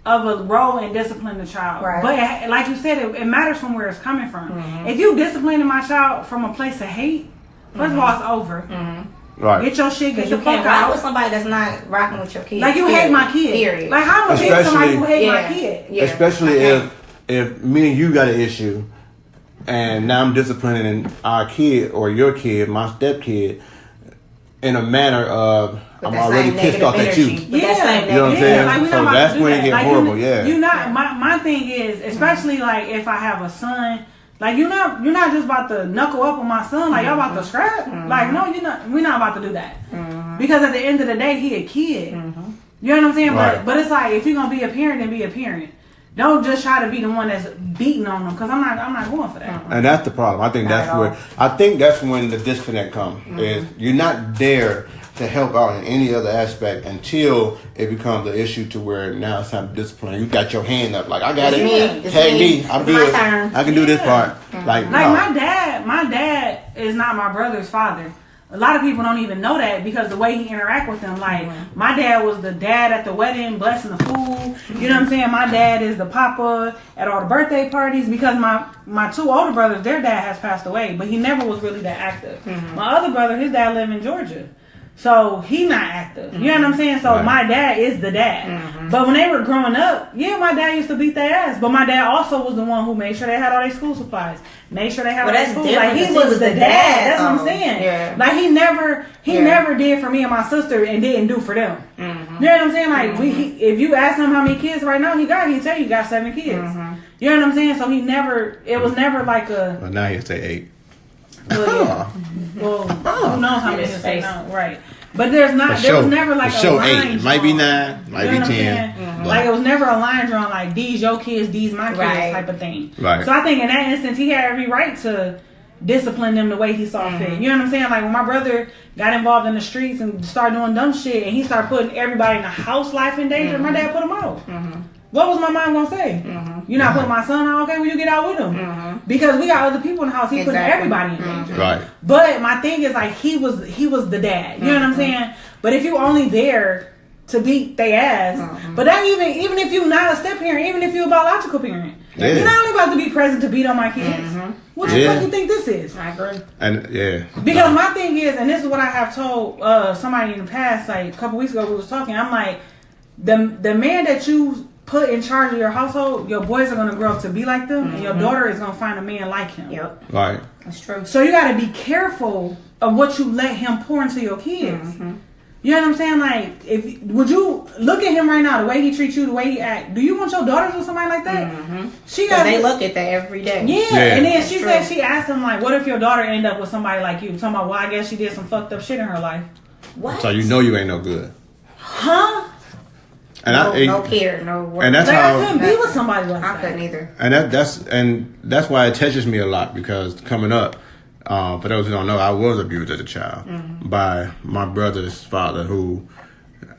role in disciplining the child. Right. But like you said, it matters from where it's coming from. If you disciplining my child from a place of hate, first of all, it's over. Right. Get your shit, get Because the you fuck can't rock out. with somebody that's not rocking with your kids. Like, you hate my kid. Period. Like, how am I date somebody who hate my Yeah. kid? Yeah. Especially Okay. if me and you got an issue, and now I'm disciplining our kid or your kid, my step kid, in a manner of With I'm that already same pissed off at negative you. energy. With that same You know what I'm negative saying? Like, we So not about that's to do when it that. get Like, horrible, yeah. You not my thing is, especially like if I have a son, like you're not just about to knuckle up on my son, like y'all about to scrap. Like, no, we're not about to do that. Because at the end of the day, he a kid. You know what I'm saying? Right. But it's like, if you're gonna be a parent, then be a parent. Don't just try to be the one that's beating on them, because I'm not going for that. And that's the problem. I think that's when the disconnect comes. Is you're not there to help out in any other aspect until it becomes an issue to where now it's time to discipline. You got your hand up, like I got It's it. me. It's Tag me. me. I'm It's good. my turn. I can do this part. Like no. My dad is not my brother's father. A lot of people don't even know that because the way he interact with them. Like, my dad was the dad at the wedding, blessing the food. You know what I'm saying? My dad is the papa at all the birthday parties, because my two older brothers, their dad has passed away, but he never was really that active. My other brother, his dad lived in Georgia. So he not active. You know what I'm saying? So my dad is the dad. But when they were growing up, my dad used to beat their ass. But my dad also was the one who made sure they had all their school supplies. Made sure they had all their food. Like, he was the dad. That's what I'm saying. Yeah. Like, he never did for me and my sister and didn't do for them. You know what I'm saying? Like, if you ask him how many kids right now he'd tell you he got 7 kids. You know what I'm saying? So it was never like a... Well, now he'll say 8. Well, who knows how many he'll say no, right. But there was never like a line 8. It might be 9, drawn. might You know be what I'm 10. saying? Like, it was never a line drawn like, these your kids, these my kids type of thing. Right. So I think in that instance, he had every right to discipline them the way he saw fit. You know what I'm saying? Like, when my brother got involved in the streets and started doing dumb shit, and he started putting everybody in the house life in danger, my dad put him out. What was my mom gonna say? You're not putting my son out? Okay, well, you get out with him. Because we got other people in the house. He putting everybody in danger. Right. But my thing is, like, he was the dad. You know what I'm saying? But if you only there to beat their ass, but that even if you're not a step parent, even if you're a biological parent, you're not only about to be present to beat on my kids. What the fuck you think this is? I agree. And Because my thing is, and this is what I have told somebody in the past, like a couple weeks ago we was talking, I'm like, the man that you put in charge of your household, your boys are going to grow up to be like them, and your daughter is going to find a man like him. Yep. Right. That's true. So you got to be careful of what you let him pour into your kids. You know what I'm saying? Like, would you look at him right now, the way he treats you, the way he act? Do you want your daughters with somebody like that? They look at that every day. Yeah. And then she said, she asked him, like, what if your daughter end up with somebody like you? Talking about, well, I guess she did some fucked up shit in her life. What? So you know you ain't no good. Huh? And no care, no work. And that's Like, how I couldn't be with somebody like that. I couldn't either. And that's why it touches me a lot, because coming up, for those who don't know, I was abused as a child by my brother's father, who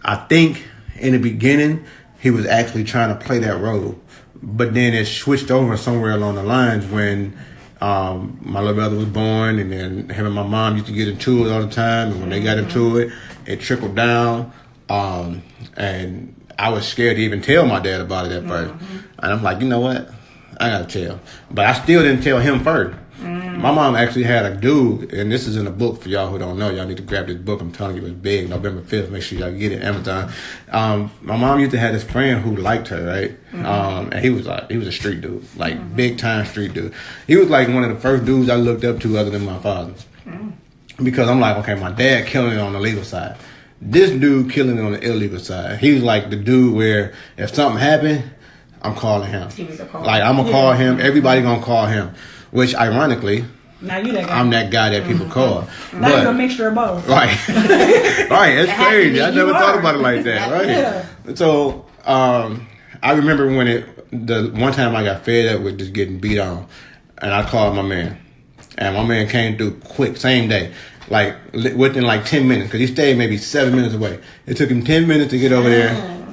I think in the beginning he was actually trying to play that role, but then it switched over somewhere along the lines when my little brother was born, and then him and my mom used to get into it all the time, and when they got into it, it trickled down, and I was scared to even tell my dad about it at first. And I'm like, you know what? I gotta tell. But I still didn't tell him first. My mom actually had a dude, and this is in a book for y'all who don't know. Y'all need to grab this book. I'm telling you, it's big. November 5th. Make sure y'all get it. Amazon. My mom used to have this friend who liked her, right? And he was a street dude, like big time street dude. He was like one of the first dudes I looked up to other than my father. Because I'm like, okay, my dad killing it on the legal side. This dude killing it on the illegal side. He was like the dude where if something happened, I'm calling him. Like, I'm gonna call him. Everybody gonna call him. Which, ironically, now you that guy. I'm that guy that people call. Now you're a mixture of both. Right. Right. It's crazy. I never thought about it like that. Right. Yeah. So, I remember when the one time I got fed up with just getting beat on, and I called my man, and my man came through quick, same day. Like, within like 10 minutes, because he stayed maybe 7 minutes away. It took him 10 minutes to get over there,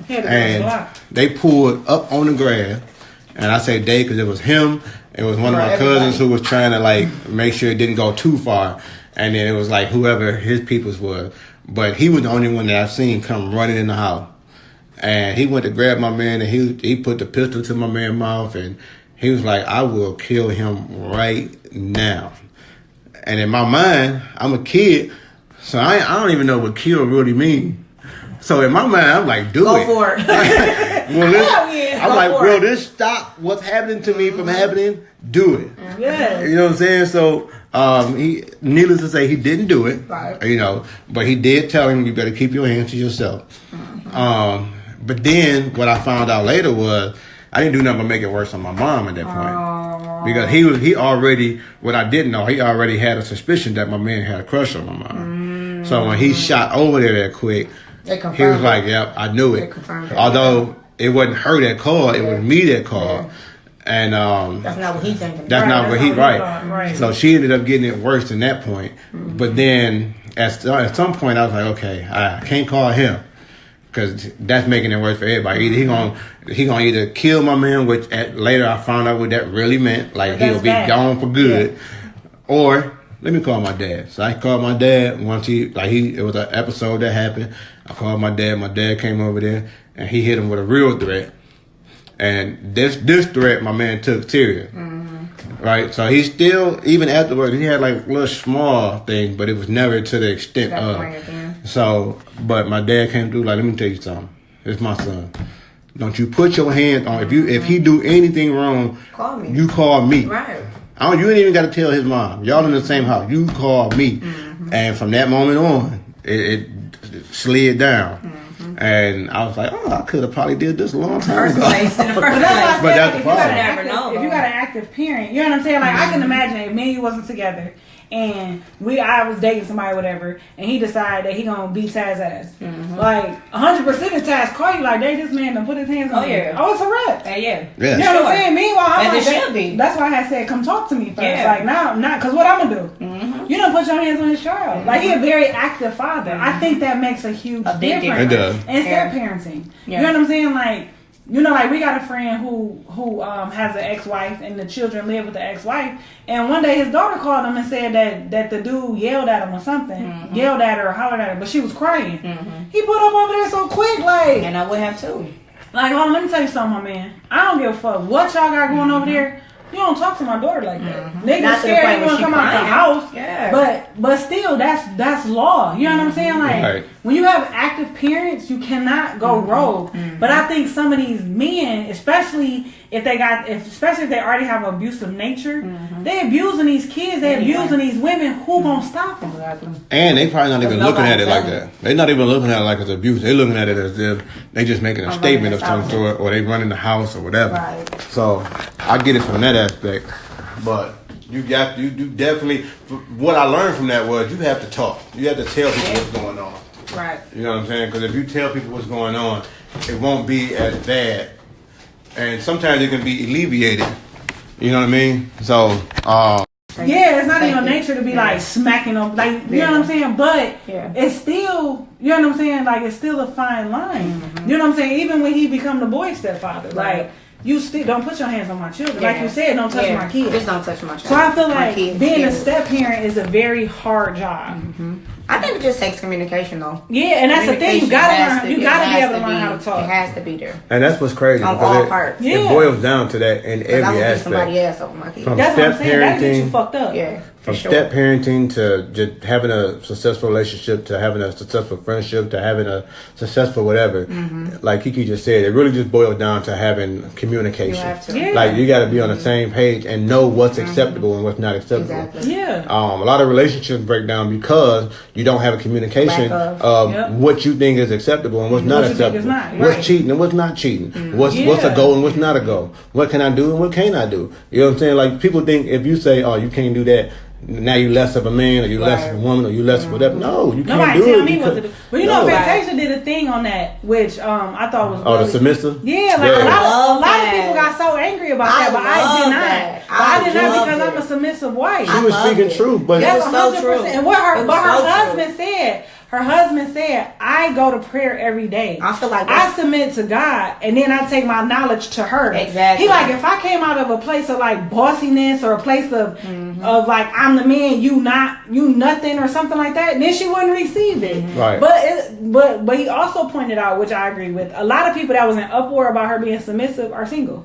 and they pulled up on the grass, and I say they because it was him, it was one of my cousins who was trying to, like, make sure it didn't go too far, and then it was, like, whoever his peoples was. But he was the only one that I've seen come running in the house, and he went to grab my man, and he put the pistol to my man's mouth, and he was like, I will kill him right now. And in my mind, I'm a kid, So I don't even know what kill really means. So in my mind, I'm like, do it. Go for it. I'm like, bro, this stop what's happening to me from happening. Do it. Yeah. You know what I'm saying? So he, needless to say, he didn't do it. Right. You know, but he did tell him you better keep your hands to yourself. But then what I found out later was I didn't do nothing but make it worse on my mom at that point. Because he already, what I didn't know, he already had a suspicion that my man had a crush on my mom. So when he shot over there that quick, he was like, yep, I knew it. Although it wasn't her that called, it was me that called. And that's not what he thinking. That's not what he right. So she ended up getting it worse than that point. But then at some point I was like, okay, I can't call him. Because that's making it worse for everybody. Either he gonna either kill my man, which later I found out what that really meant. Like he'll be gone for good, or let me call my dad. So I called my dad once it was an episode that happened. I called my dad. My dad came over there and he hit him with a real threat. And this threat my man took serious. Right? So he still, even afterwards, he had like little small things, but it was never to the extent of. So, but my dad came through like, let me tell you something. It's my son. Don't you put your hands on, if he do anything wrong, call me. You call me. Right. You ain't even got to tell his mom. Y'all in the same house. You call me. And from that moment on, it slid down. And I was like, I could have probably did this a long time ago. But that's why I said, if you got an active parent, you know what I'm saying? Like, I can imagine if me and you wasn't together and I was dating somebody or whatever, and he decided that he gonna beat Taz's ass. Like, 100% of Taz call you like, this man done put his hands on you. Oh, it's a rep. Yeah. You know what I'm saying? Meanwhile, I'm as like, it should be. That's why I had said, come talk to me first. Like, not, because what I'm gonna do? You don't put your hands on his child. Like, he a very active father. I think that makes a huge difference. It does. And step parenting. You know what I'm saying? Like, you know, like we got a friend who has an ex-wife and the children live with the ex-wife, and one day his daughter called him and said that the dude yelled at him or something, yelled at her or hollered at her, but she was crying. He put up over there so quick, like, and I would have too. Like, hold on, let me tell you something, my man. I don't give a fuck what y'all got going over there. You don't talk to my daughter like that. Niggas scared you want to come out the house. Yeah. But still, that's law. You know what I'm saying? Like, when you have active parents, you cannot go rogue. But I think some of these men, especially if they already have an abusive nature, they abusing these kids, they abusing these women. Who gonna stop them? And they probably not even looking at it like that. They're not even looking at it like it's abuse. They're looking at it as if they just making a statement of some sort, or they running the house or whatever. Right. So I get it from that aspect, but you definitely. What I learned from that was you have to talk. You have to tell people what's going on. Right. You know what I'm saying? Because if you tell people what's going on, it won't be as bad, and sometimes it can be alleviated. You know what I mean? So. It's not in your nature to be like smacking them, like you know what I'm saying. But it's still, you know what I'm saying. Like it's still a fine line. You know what I'm saying. Even when he become the boy stepfather, like. You still don't put your hands on my children. Like you said, don't touch my kids. Just don't touch my children. So I feel like being a step parent is a very hard job. I think it just takes communication though. Yeah, and that's the thing. You gotta learn. You gotta be able to learn how to talk. It has to be there. And that's what's crazy. On all parts. It boils down to that in every aspect. Somebody else over my kids. That's what I'm saying. That gets you fucked up. Yeah. From step parenting to just having a successful relationship to having a successful friendship to having a successful whatever, like Kiki just said, it really just boils down to having communication. You have to. Like you got to be on the same page and know what's acceptable and what's not acceptable. Exactly. Yeah. A lot of relationships break down because you don't have a communication of what you think is acceptable and what's not acceptable. What's cheating and what's not cheating. What's a go and what's not a go. What can I do and what can't I do? You know what I'm saying? Like people think if you say, "Oh, you can't do that," now you less of a man, or you less of a woman, or you less of whatever. No, you can't Nobody do tell it. me what to do. But you know, Fantasia did a thing on that, which I thought was the submissive. Yeah, like a lot of people got so angry about that, but I did not. I did not because I'm a submissive wife. She was speaking truth, but that's so true. And what her husband said. Her husband said, I go to prayer every day. I feel like I submit to God and then I take my knowledge to her. Exactly. He like, if I came out of a place of like bossiness or a place of like I'm the man, you nothing or something like that, then she wouldn't receive it. Right. But he also pointed out, which I agree with, a lot of people that was in uproar about her being submissive are single.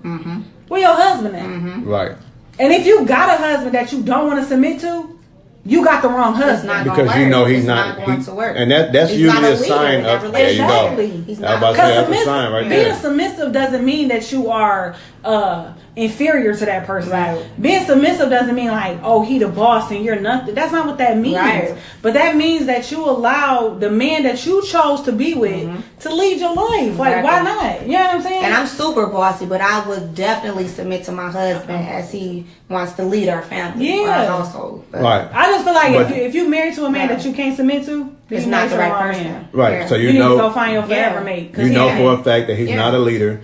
Where your husband at? Right. And if you got a husband that you don't want to submit to, you got the wrong It's husband. not Because gonna you know work. he's It's not going to work. and that's He's usually not a leader sign in that of there you go. Exactly. He's I was not. about to say that's a Submissive- sign right being there. submissive doesn't mean that you are inferior to that person. Right. Being submissive doesn't mean like, oh, he the boss and you're nothing. That's not what that means. Right. But that means that you allow the man that you chose to be with to lead your life. Like, why Exactly. not? You know what I'm saying? And I'm super bossy, but I would definitely submit to my husband as he wants to lead our family. Yeah. Also. But Right. I just feel like But- if you married to a man Yeah. that you can't submit to, then It's you not married the to right wrong person. man. Right. Yeah. So You you need to go know find your forever Yeah. mate. 'cause you he know ain't. for a fact that he's Yeah. not a leader.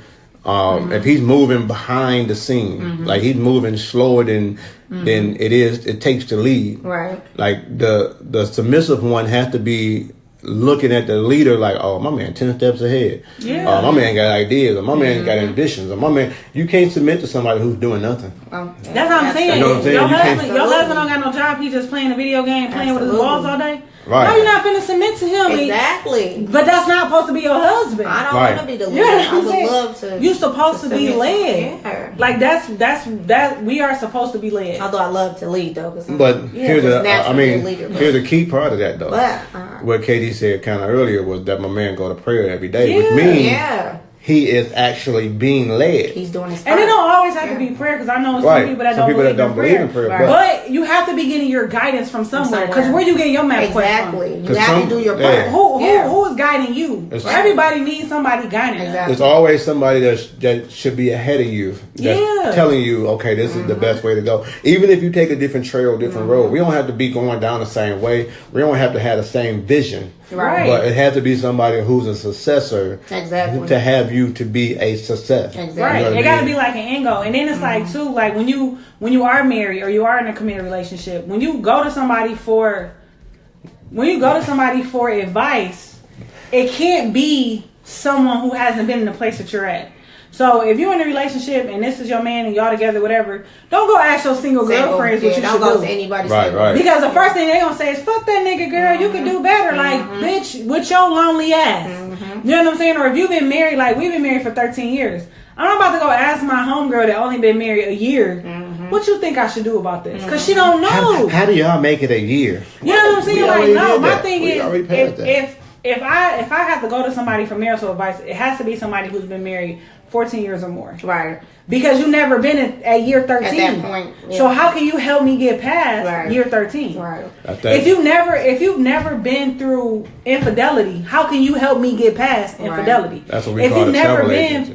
If he's moving behind the scene, like he's moving slower than it takes to lead. Right. Like the submissive one has to be looking at the leader like, oh, my man 10 steps ahead. Yeah. My man got ideas, or my man got ambitions, or my man. You can't submit to somebody who's doing nothing. That's what I'm saying. You know what I'm saying? Your You can't- husband don't got no job. He just playing a video game, playing with his Absolutely. balls all day. Right. Now you're not finna submit to him. Exactly. But that's not supposed to be your husband. I don't Right. want to be the You leader. know what I I'm would saying? love to. You supposed to be submit led. Yeah. Like that. We are supposed to be led. Although I love to lead though. But here's it's the, I naturally a mean, leader, but- here's the key part of that though. But What Katie said kind of earlier was that my man go to prayer every day, which Yeah. means yeah, he is actually being led. he's doing his And part. it don't always have to be prayer, because I know some Right. people that Some people don't that believe don't in prayer. believe in prayer, But you have to be getting your guidance from somewhere. Because somewhere. where you getting your map Exactly. You 'Cause have some- to do your yeah. part. Who Yeah. who is guiding you? It's- Everybody needs somebody guiding them. Exactly. There's always somebody that should be ahead of you, that's Yeah. telling you, okay, this is the best way to go. Even if you take a different trail, different road, we don't have to be going down the same way. We don't have to have the same vision. Right. But it has to be somebody who's a successor Exactly. to have you to be a success. Exactly. Right. You know what It I got to mean? be like an end goal. And then it's like too, like when you are married or you are in a committed relationship, when you go to somebody for advice, it can't be someone who hasn't been in the place that you're at. So if you're in a relationship and this is your man and y'all together, whatever, don't go ask your single girlfriends what you don't should go do. to anybody. Right, single. right. Because the first thing they gonna say is, fuck that nigga, girl, you can do better. Like, bitch, with your lonely ass. You know what I'm saying? Or if you've been married, like we've been married for 13 years. I'm not about to go ask my homegirl that only been married a year, what you think I should do about this? Because she don't know. How do y'all make it a year? You know what I'm saying? We Like, already no, did my that. thing We is, already passed that. if I have to go to somebody for marital advice, it has to be somebody who's been married 14 years or more. Right. Because you never been at year 13. At that point, yeah. So how can you help me get past Right. year 13? Right. I think- If you've never been through infidelity, how can you help me get past Right. infidelity? That's what we if call you've a never travel been agency.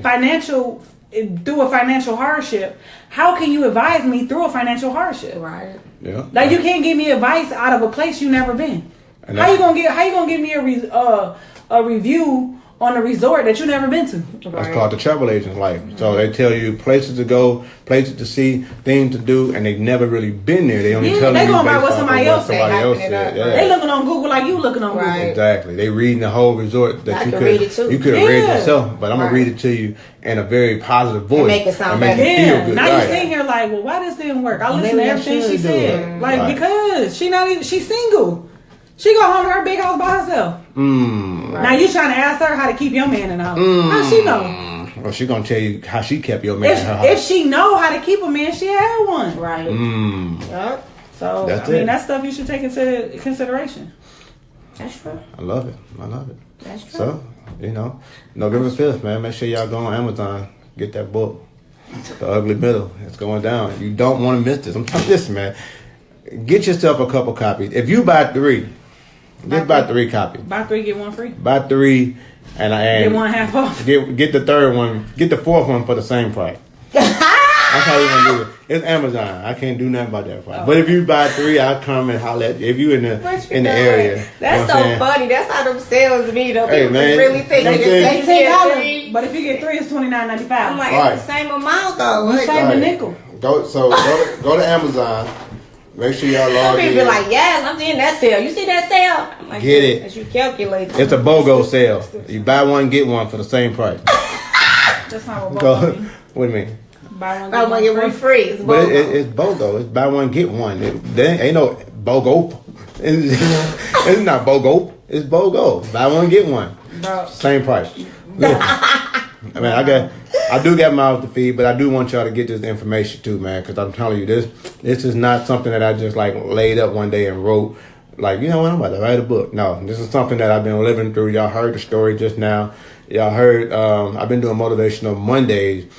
through a financial hardship, how can you advise me through a financial hardship? Right. Yeah. Like you can't give me advice out of a place you never been. And How that's- you gonna give me a review on a resort that you never been to? That's called the travel agent's life. So they tell you places to go, places to see, things to do, and they've never really been there. They only Yeah, tell they you going by based what off of somebody else say, somebody hyping else it said. up, Yeah. right. They looking on Google like you looking on Right. Google. Exactly. They reading the whole resort that I you could could read it too. You could have read Yeah. yourself, but I'm gonna Right. read it to you in a very positive voice. make it sound make better. you feel Yeah, good. now you Right. sitting here like, well, why this didn't work? I listened Maybe to I everything she should do said. it. Like, Right. because she's single. She go home to her big house by herself. Now you trying to ask her how to keep your man in the house. How she know? Well, she gonna tell you how she kept your man in her house. If she know how to keep a man, she had one. Right. Yep. So That's I mean, it. that's stuff you should take into consideration. That's true. I love it. I love it. That's true. So, November 5th, man, make sure y'all go on Amazon, get that book, The Ugly Middle. It's going down. You don't want to miss this. I'm telling you this, man. Get yourself a couple copies. If you buy 3, just buy 3 copies. Buy 3, get 1 free. Buy 3, and Get 1 half off. get the 3rd one. Get the 4th one for the same price. That's how you gonna do it. It's Amazon. I can't do nothing about that price. But if you buy 3, I'll come and holler at you. If you in the area. That's you know what I'm so saying? funny. That's how them sales be though. Hey, People man. really think Them that things- they $10. But if you get 3, it's $29.95. I'm like, Right. it's the same amount though. You Like, save Right. the nickel. Go to Amazon. Make sure y'all some log people in. be like, yes, I'm seeing that sale. You see that sale? I'm like, Get it. As you calculate. It's a BOGO sale. You buy one, get one for the same price. That's not what Go. BOGO means. What do you mean? Buy one, I want to get one free. It's But BOGO. it's BOGO. It's buy one, get one. There ain't no BOGO. It's not BOGO. It's BOGO. Buy one, get one. Bro. Same price. I mean, I do got mouths to feed, but I do want y'all to get this information too, man. Because I'm telling you, this is not something that I just like laid up one day and wrote. Like, you know what, I'm about to write a book. No, this is something that I've been living through. Y'all heard the story just now. Y'all heard, I've been doing Motivational Mondays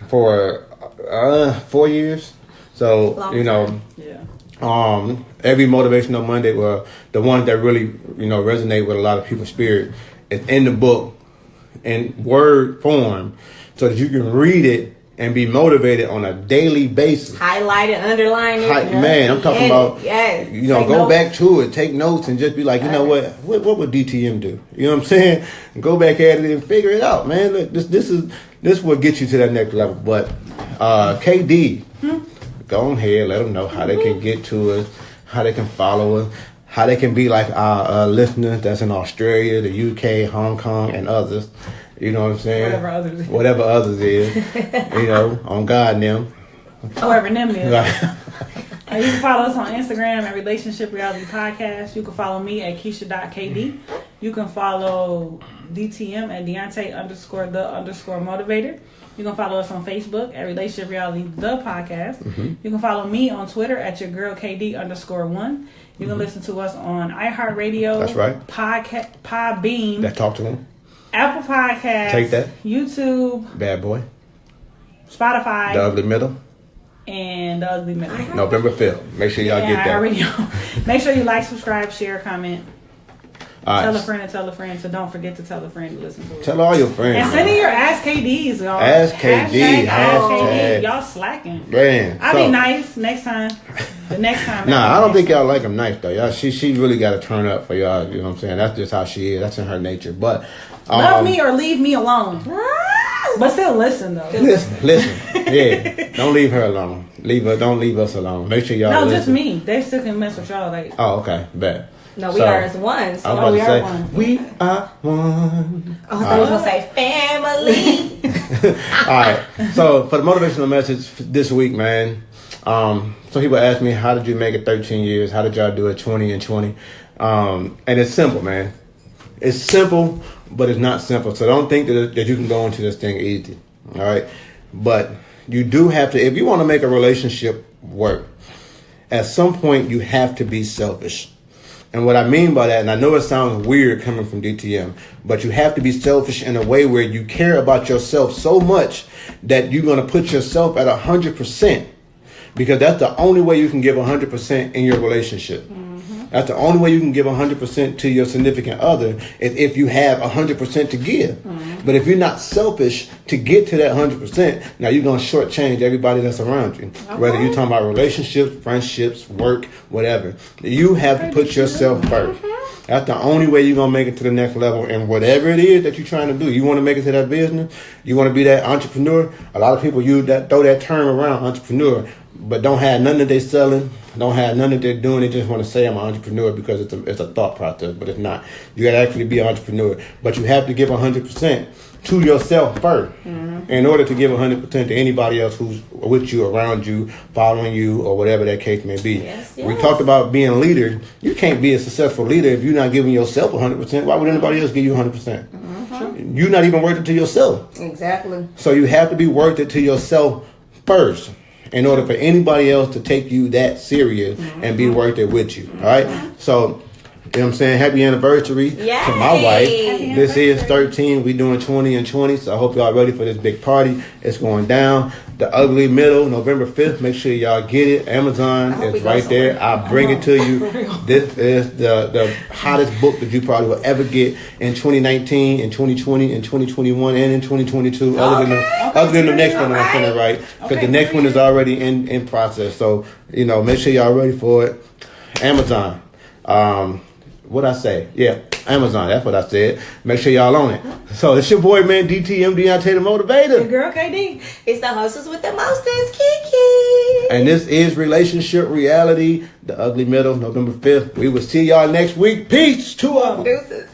for 4 years. So, you know, every Motivational Monday, well, the ones that really, you know, resonate with a lot of people's spirit, is in the book in word form so that you can read it and be motivated on a daily basis. Highlight it, underline it. Man, I'm talking about, you know, take go notes. Back to it, take notes, and just be like, you know what would DTM do? You know what I'm saying? Go back at it and figure it out, man. Look, this will get you to that next level. But KD, go ahead, let them know how they can get to us, how they can follow us, how they can be like our listeners that's in Australia, the UK, Hong Kong, and others. You know what I'm saying? Whatever others is. You know, on God and them. Whoever them is. Right. You can follow us on Instagram at Relationship Reality Podcast. You can follow me at Keisha.KD. You can follow DTM at Deontay_the_motivator. You can follow us on Facebook at Relationship Reality The Podcast. You can follow me on Twitter at your girl KD_1. You can listen to us on iHeartRadio. That's right. Podbean. That talk to them. Apple Podcasts. Take that. YouTube. Bad Boy. Spotify. The Ugly Middle. And The Ugly Middle. November 5th. Make sure y'all get that. Make sure you like, subscribe, share, comment. Right. Tell a friend and tell a friend. So don't forget to tell a friend to listen to it. Tell all your friends. And send in your Ask KDs, y'all. Ask KD. Ask KD. Y'all slacking. Man. I'll be nice next time. The next time. Nah, I don't think y'all like them nice though. Y'all, she really got to turn up for y'all. You know what I'm saying? That's just how she is. That's in her nature. But love me or leave me alone. But still listen though. Listen. Yeah. Don't leave her alone. Don't leave us alone. Make sure y'all listen. No, just me. They still can mess with y'all. Like. Oh, okay. Bet. No, we are as one. So we are one. We are one. Oh, I thought you were going to say family. All right. So, for the motivational message this week, man, some people ask me, how did you make it 13 years? How did y'all do it 20 and 20? And it's simple, man. It's simple, but it's not simple. So, don't think that you can go into this thing easy. All right? But you do have to, if you want to make a relationship work, at some point you have to be selfish. And what I mean by that, and I know it sounds weird coming from DTM, but you have to be selfish in a way where you care about yourself so much that you're going to put yourself at 100%, because that's the only way you can give 100% in your relationship. That's the only way you can give 100% to your significant other, is if you have 100% to give. But if you're not selfish to get to that 100%, now you're going to shortchange everybody that's around you. Okay. Whether you're talking about relationships, friendships, work, whatever. You have to put yourself first. That's the only way you're going to make it to the next level. And whatever it is that you're trying to do, you want to make it to that business, you want to be that entrepreneur. A lot of people throw that term around, entrepreneur, but don't have none that they're selling, don't have none that they're doing. They just want to say I'm an entrepreneur because it's a thought process, but it's not. You got to actually be an entrepreneur. But you have to give 100% to yourself first in order to give 100% to anybody else who's with you, around you, following you, or whatever that case may be. Yes. We talked about being a leader. You can't be a successful leader if you're not giving yourself 100%. Why would anybody else give you 100%? You're not even worth it to yourself. Exactly. So you have to be worth it to yourself first in order for anybody else to take you that serious and be worth it with you. All right? So, you know what I'm saying? Happy anniversary to my wife. This is 13. We doing 20 and 20. So I hope y'all ready for this big party. It's going down. The Ugly Middle, November 5th. Make sure y'all get it. Amazon is right there. I'll bring it to you. This is the hottest book that you probably will ever get in 2019, in 2020, in 2021, and in 2022. Other than the next one that I'm finna write. Because the next one is already in process. So, you know, make sure y'all ready for it. Amazon. What'd I say? Yeah, Amazon. That's what I said. Make sure y'all on it. So it's your boy, man, DTM, Deontay the Motivator. Your girl, KD. It's the hostess with the mostest, Kiki. And this is Relationship Reality, The Ugly Middle, November 5th. We will see y'all next week. Peace. 2 of them. Deuces.